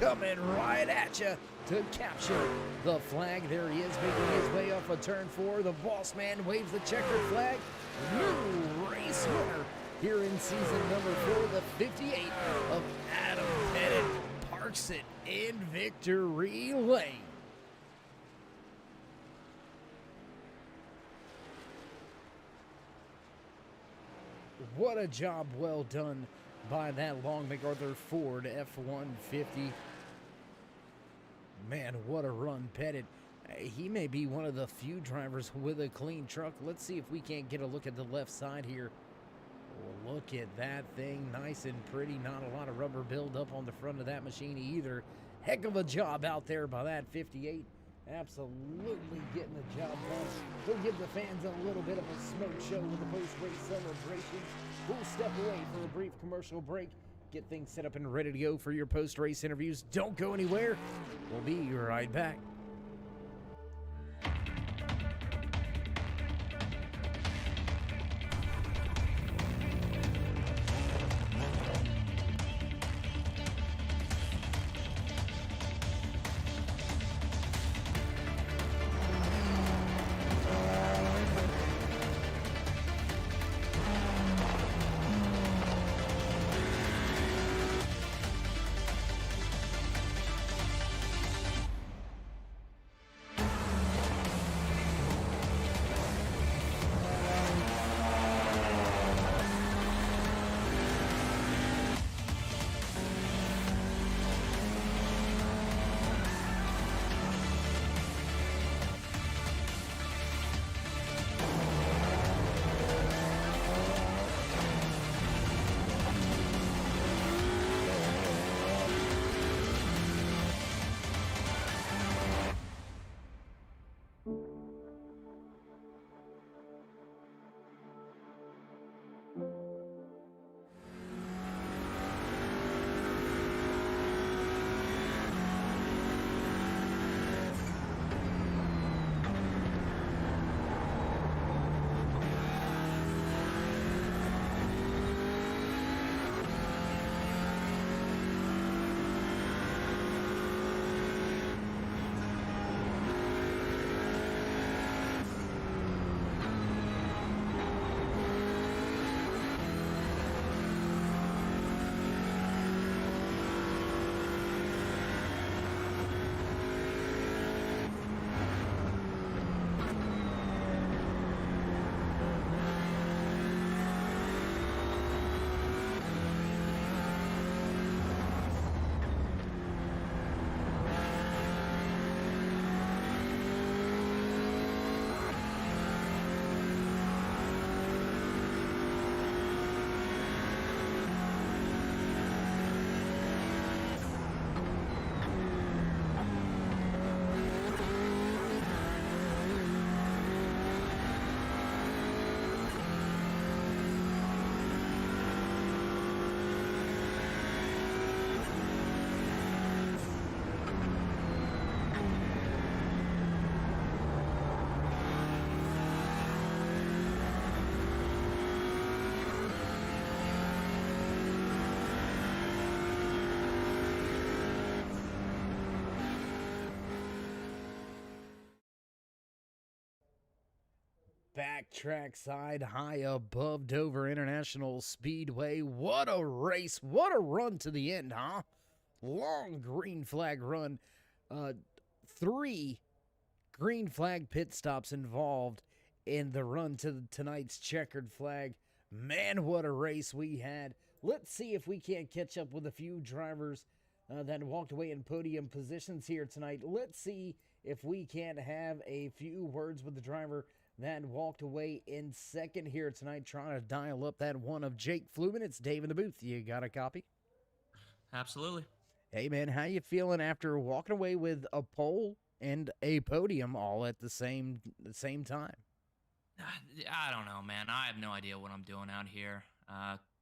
Coming right at you to capture the flag. There he is making his way off of turn 4. The boss man waves the checkered flag. New race winner here in season number 4. The 58 of Adam Pettit parks it in victory lane. What a job well done by that long MacArthur Ford F-150. Man, what a run, Pettit. He may be one of the few drivers with a clean truck. Let's see if we can't get a look at the left side here. Oh, look at that thing, nice and pretty. Not a lot of rubber buildup on the front of that machine either. Heck of a job out there by that 58. Absolutely getting the job done. We'll give the fans a little bit of a smoke show with the post-race celebrations. We'll step away for a brief commercial break. Get things set up and ready to go for your post-race interviews. Don't go anywhere. We'll be right back. back trackside high above Dover International Speedway. What a race. What a run to the end, huh? Long green flag run. 3 green flag pit stops involved in the run to tonight's checkered flag. Man, what a race we had. Let's see if we can't catch up with a few drivers that walked away in podium positions here tonight. Let's see if we can't have a few words with the driver that walked away in second here tonight, trying to dial up that one of Jake Fluman. It's Dave in the booth. You got a copy? Absolutely. Hey, man, how you feeling after walking away with a pole and a podium all at the same time? I don't know, man. I have no idea what I'm doing out here.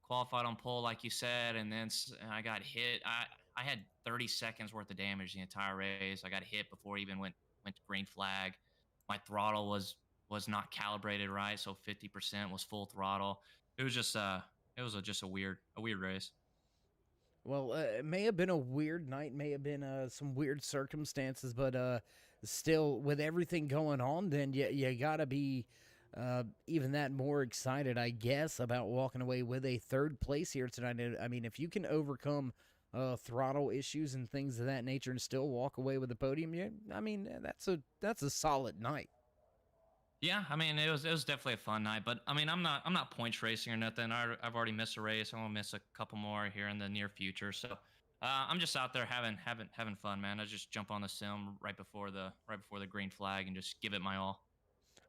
Qualified on pole, like you said, and then I got hit. I had 30 seconds worth of damage the entire race. I got hit before I even went to green flag. My throttle was not calibrated right, so 50% was full throttle. It was just just a weird race. Well, it may have been a weird night, may have been some weird circumstances, but still, with everything going on, then you gotta be even that more excited, I guess, about walking away with a third place here tonight. I mean, if you can overcome throttle issues and things of that nature and still walk away with the podium, I mean, that's a solid night. Yeah, I mean, it was definitely a fun night, but I mean, I'm not points racing or nothing. I've already missed a race. I'm gonna miss a couple more here in the near future. So I'm just out there having fun, man. I just jump on the sim right before the green flag and just give it my all.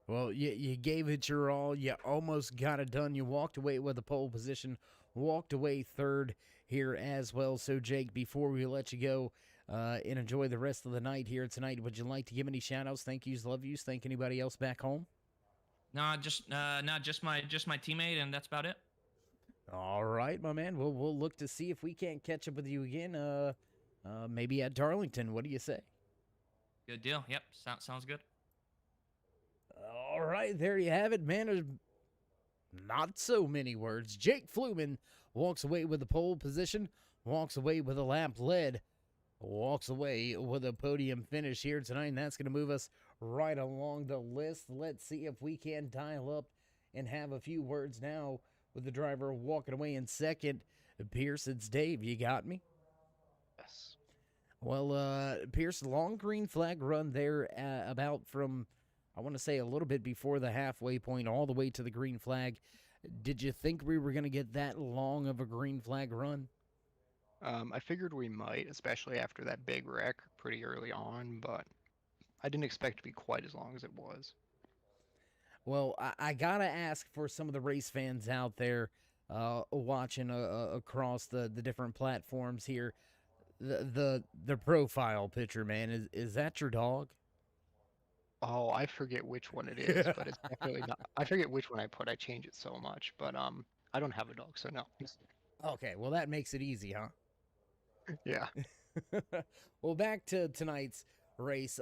Well, you gave it your all. You almost got it done. You walked away with a pole position, walked away third here as well. So, Jake, before we let you go and enjoy the rest of the night here tonight, would you like to give any shout-outs, thank yous, love yous, thank anybody else back home? No, just my teammate, and that's about it. All right, my man. We'll look to see if we can't catch up with you again, maybe at Darlington. What do you say? Good deal. Yep, sounds good. All right, there you have it, man. Not so many words. Jake Fluman walks away with the pole position, walks away with a lap led, walks away with a podium finish here tonight, and that's going to move us right along the list. Let's see if we can dial up and have a few words now with the driver walking away in second. Pierce, it's Dave. You got me? Yes. Well, Pierce, long green flag run there about from, I want to say, a little bit before the halfway point all the way to the green flag. Did you think we were going to get that long of a green flag run? I figured we might, especially after that big wreck pretty early on, but I didn't expect it to be quite as long as it was. Well, I got to ask for some of the race fans out there watching across the different platforms here, the profile picture, man, is that your dog? Oh, I forget which one it is, but it's definitely not. I forget which one I put. I change it so much, but I don't have a dog, so no. Okay, well, that makes it easy, huh? Yeah. Well, back to tonight's race.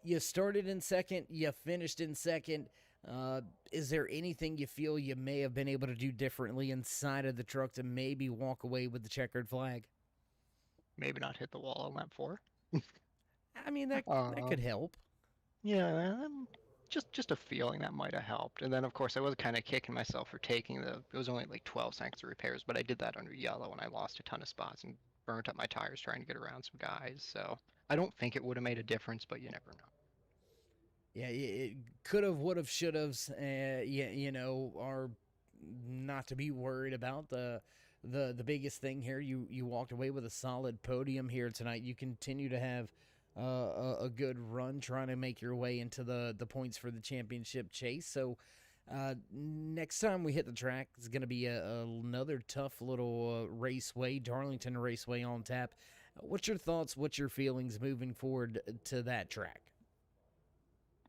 You started in second, you finished in second. Is there anything you feel you may have been able to do differently inside of the truck to maybe walk away with the checkered flag? Maybe not hit the wall on lap 4. I mean, that could help. Yeah, just a feeling that might have helped. And then, of course, I was kind of kicking myself for taking it was only like 12 seconds of repairs, but I did that under yellow and I lost a ton of spots and burnt up my tires trying to get around some guys. So I don't think it would have made a difference, but you never know. Yeah, it could have, would have, should have, are not to be worried about. The biggest thing here, you walked away with a solid podium here tonight. You continue to have a good run trying to make your way into the points for the championship chase. So next time we hit the track, it's going to be another tough little raceway, Darlington Raceway on tap. What's your thoughts? What's your feelings moving forward to that track?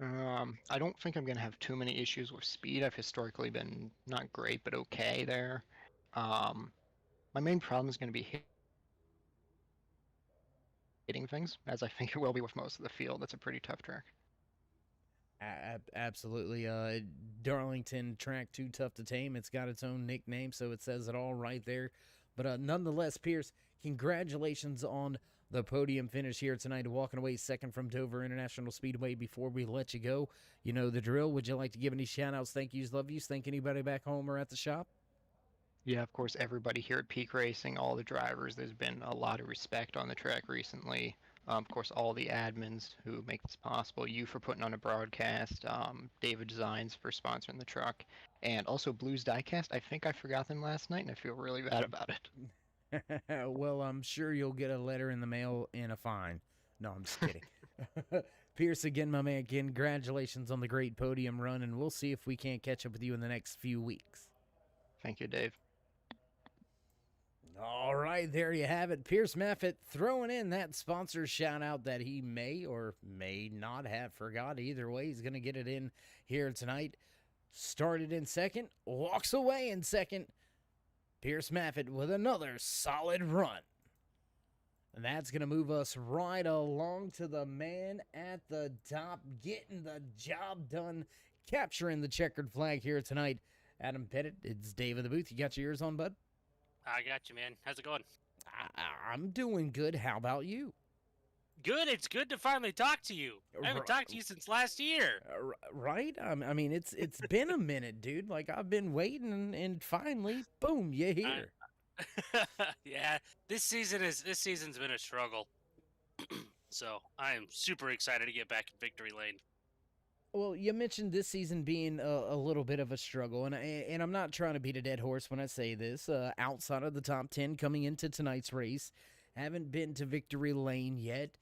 I don't think I'm going to have too many issues with speed. I've historically been not great, but okay there. My main problem is going to be hitting things, as I think it will be with most of the field. That's a pretty tough track. Absolutely. Darlington track too tough to tame. It's got its own nickname, so it says it all right there. But nonetheless, Pierce, congratulations on the podium finish here tonight, walking away second from Dover International Speedway. Before we let you go, you know the drill. Would you like to give any shout-outs, thank yous, love yous, thank anybody back home or at the shop? Yeah, of course, everybody here at Peak Racing, all the drivers. There's been a lot of respect on the track recently. Of course, all the admins who make this possible. You for putting on a broadcast. David Designs for sponsoring the truck. And also Blues Diecast. I think I forgot them last night, and I feel really bad about it. Well, I'm sure you'll get a letter in the mail and a fine. No, I'm just kidding. Pierce, again, my man, congratulations on the great podium run, and we'll see if we can't catch up with you in the next few weeks. Thank you, Dave. All right, there you have it. Pierce Maffitt throwing in that sponsor shout out that he may or may not have forgot. Either way, he's going to get it in here tonight. Started in second, walks away in second. Pierce Maffitt with another solid run. And that's going to move us right along to the man at the top, getting the job done, capturing the checkered flag here tonight. Adam Pettit, it's Dave in the booth. You got your ears on, bud? I got you, man. How's it going? I'm doing good. How about you? Good. It's good to finally talk to you. I haven't talked to you since last year. Right? I mean, it's been a minute, dude. Like, I've been waiting, and finally, boom, you're here. Yeah, this season's been a struggle. So I am super excited to get back in victory lane. Well, you mentioned this season being a little bit of a struggle, and I'm not trying to beat a dead horse when I say this. Outside of the top 10 coming into tonight's race, haven't been to victory lane yet.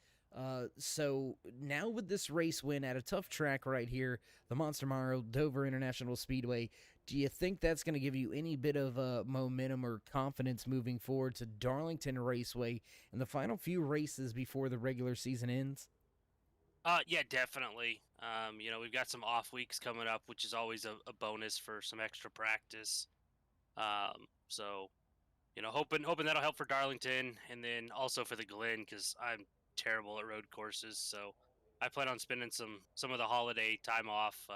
So now with this race win at a tough track right here, the Monster Mario Dover International Speedway, do you think that's going to give you any bit of momentum or confidence moving forward to Darlington Raceway in the final few races before the regular season ends? Yeah, definitely. We've got some off weeks coming up, which is always a bonus for some extra practice. So, hoping that'll help for Darlington, and then also for the Glen, because I'm terrible at road courses. So I plan on spending some of the holiday time off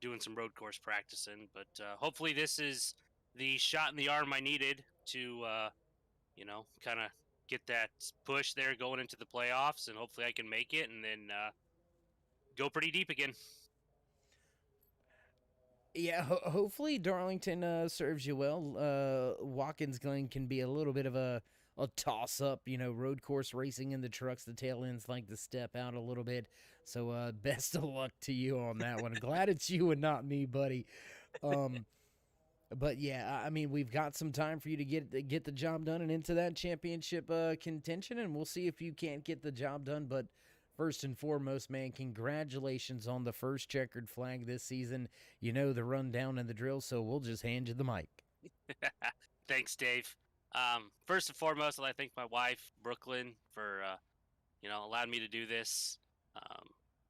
doing some road course practicing. But hopefully this is the shot in the arm I needed to, kind of get that push there going into the playoffs, and hopefully I can make it and then go pretty deep again. Yeah, hopefully Darlington serves you well. Watkins Glen can be a little bit of a toss-up, road course racing in the trucks. The tail ends like to step out a little bit. So best of luck to you on that one. Glad it's you and not me, buddy. But yeah, I mean, we've got some time for you to get the job done and into that championship contention, and we'll see if you can't get the job done. But first and foremost, man, congratulations on the first checkered flag this season. You know the rundown and the drill, so we'll just hand you the mic. Thanks, Dave. First and foremost, I'd like to thank my wife, Brooklyn, for allowing me to do this.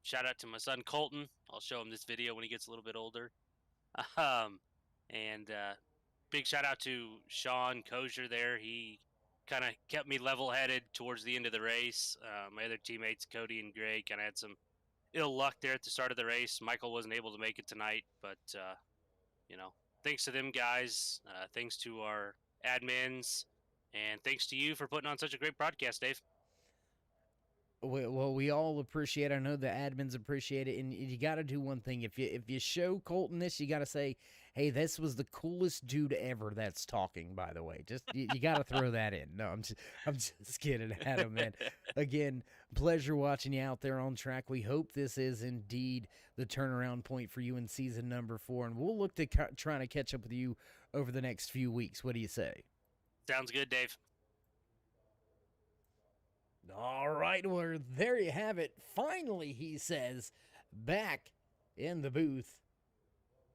Shout out to my son, Colton. I'll show him this video when he gets a little bit older. And big shout out to Sean Kosher there. He kind of kept me level-headed towards the end of the race. My other teammates, Cody and Greg, kind of had some ill luck there at the start of the race. Michael wasn't able to make it tonight, but, thanks to them guys. Thanks to our admins. And thanks to you for putting on such a great broadcast, Dave. Well, we all appreciate it. I know the admins appreciate it, and you got to do one thing. If you show Colton this, you got to say, "Hey, this was the coolest dude ever." That's talking, by the way. Just you got to throw that in. No, I'm just kidding, Adam. Man, again, pleasure watching you out there on track. We hope this is indeed the turnaround point for you in season number 4, and we'll look to trying to catch up with you over the next few weeks. What do you say? Sounds good, Dave. All right, well, there you have it. Finally, he says, back in the booth,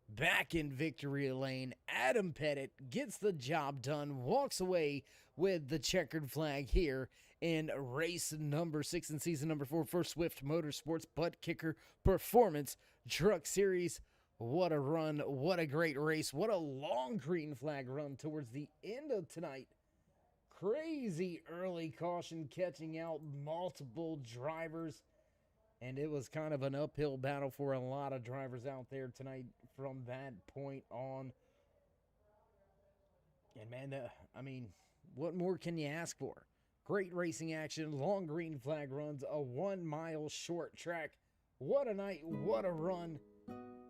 back in victory lane. Adam Pettit gets the job done, walks away with the checkered flag here in race number 6 and season number 4 for Swift MotorSports Butt Kicker Performance Truck Series. What a run. What a great race. What a long green flag run towards the end of tonight. Crazy early caution catching out multiple drivers, and it was kind of an uphill battle for a lot of drivers out there tonight from that point on. And man, I mean, what more can you ask for? Great racing action, long green flag runs, a 1 mile short track. What a night, what a run.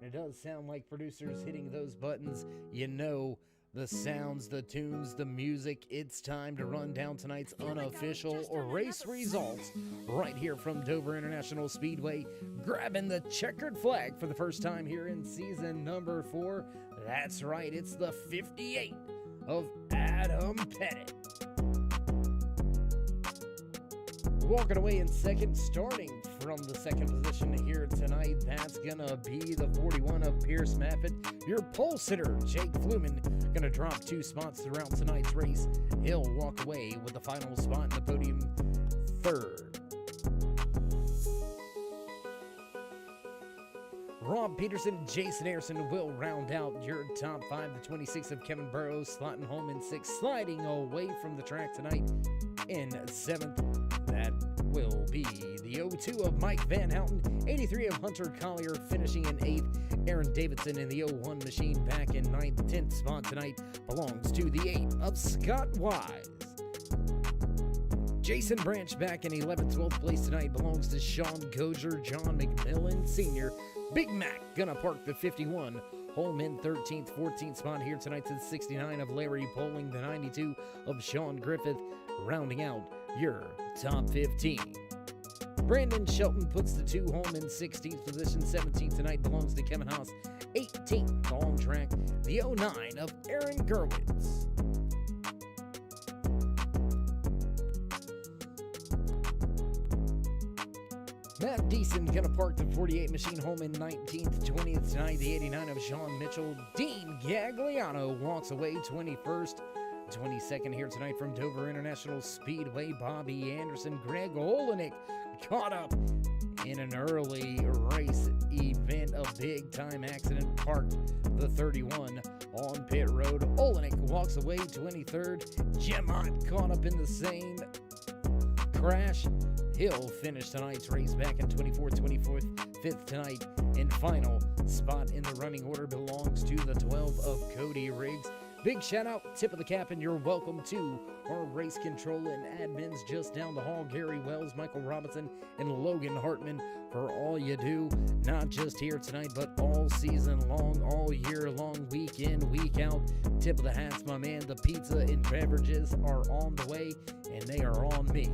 It does sound like producers hitting those buttons. You know the sounds, the tunes, the music. It's time to run down tonight's unofficial race results right here from Dover International Speedway, grabbing the checkered flag for the first time here in season number 4. That's right, it's the 58 of Adam Pettit. Walking away in second, starting from the second position here tonight, that's gonna be the 41 of Pierce Maffett. Your pole sitter, Jake Fluman, gonna drop 2 spots throughout tonight's race. He'll walk away with the final spot in the podium, third. Rob Peterson, Jason Harrison will round out your top 5. The 26 of Kevin Burrows slotting home in 6th, sliding away from the track tonight in 7th. That will be the 02 of Mike Van Houten, 83 of Hunter Collier finishing in 8th. Aaron Davidson in the 01 machine back in 9th. 10th spot tonight belongs to the 8 of Scott Wise. Jason Branch back in 11th. 12th place tonight belongs to Sean Gozer. John McMillan Sr. Big Mac gonna park the 51. Home in 13th. 14th spot here tonight to the 69 of Larry Poling. The 92 of Sean Griffith rounding out your top 15. Brandon Shelton puts the 2 home in 16th position. 17th tonight belongs to Kevin Haas. 18th on track, the 09 of Aaron Gerwitz. Matt Deason gonna park the 48 machine home in 19th. 20th tonight, the 89 of Sean Mitchell. Dean Gagliano walks away 21st. 22nd here tonight from Dover International Speedway, Bobby Anderson. Greg Olenek caught up in an early race event, a big-time accident, parked the 31 on pit road. Olenek walks away 23rd. Gemont caught up in the same crash. He'll finish tonight's race back in 24th, 5th tonight, and final spot in the running order belongs to the 12 of Cody Riggs. Big shout out, tip of the cap, and you're welcome to our race control and admins just down the hall, Gary Wells, Michael Robinson, and Logan Hartman, for all you do, not just here tonight, but all season long, all year long, week in, week out. Tip of the hats, my man. The pizza and beverages are on the way, and they are on me.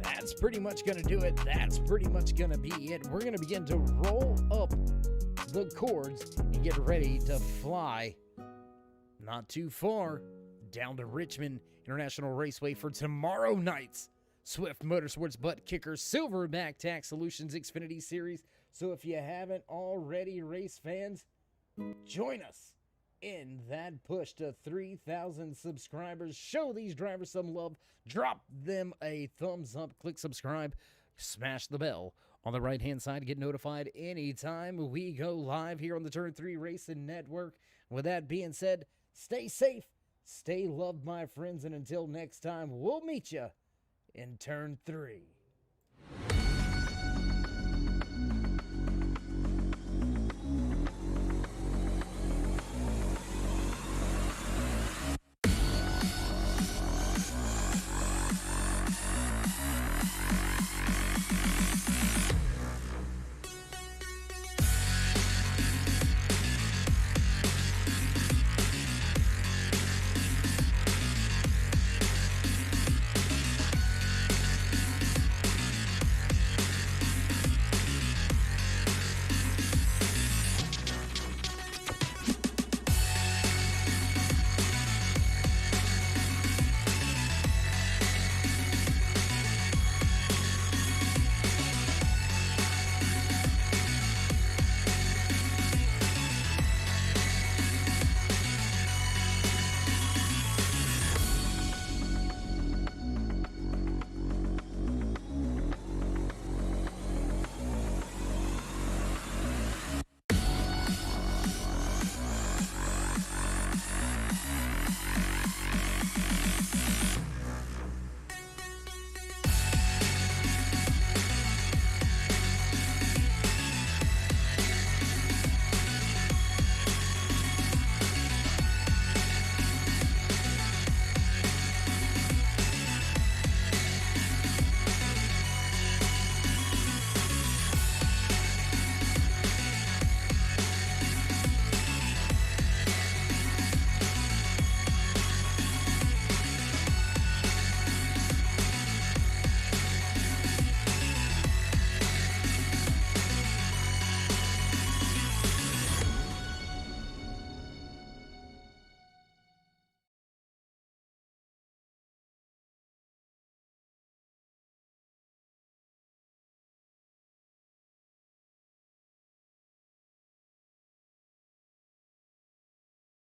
That's pretty much going to do it. That's pretty much going to be it. We're going to begin to roll up the cords and get ready to fly not too far down to Richmond International Raceway for tomorrow night's Swift Motorsports Butt Kicker Silverback Tax Solutions Xfinity Series. So if you haven't already, race fans, join us in that push to 3,000 subscribers. Show these drivers some love. Drop them a thumbs up. Click subscribe. Smash the bell on the right-hand side to get notified anytime we go live here on the Turn 3 Racing Network. With that being said, stay safe, stay loved, my friends, and until next time, we'll meet you in Turn 3.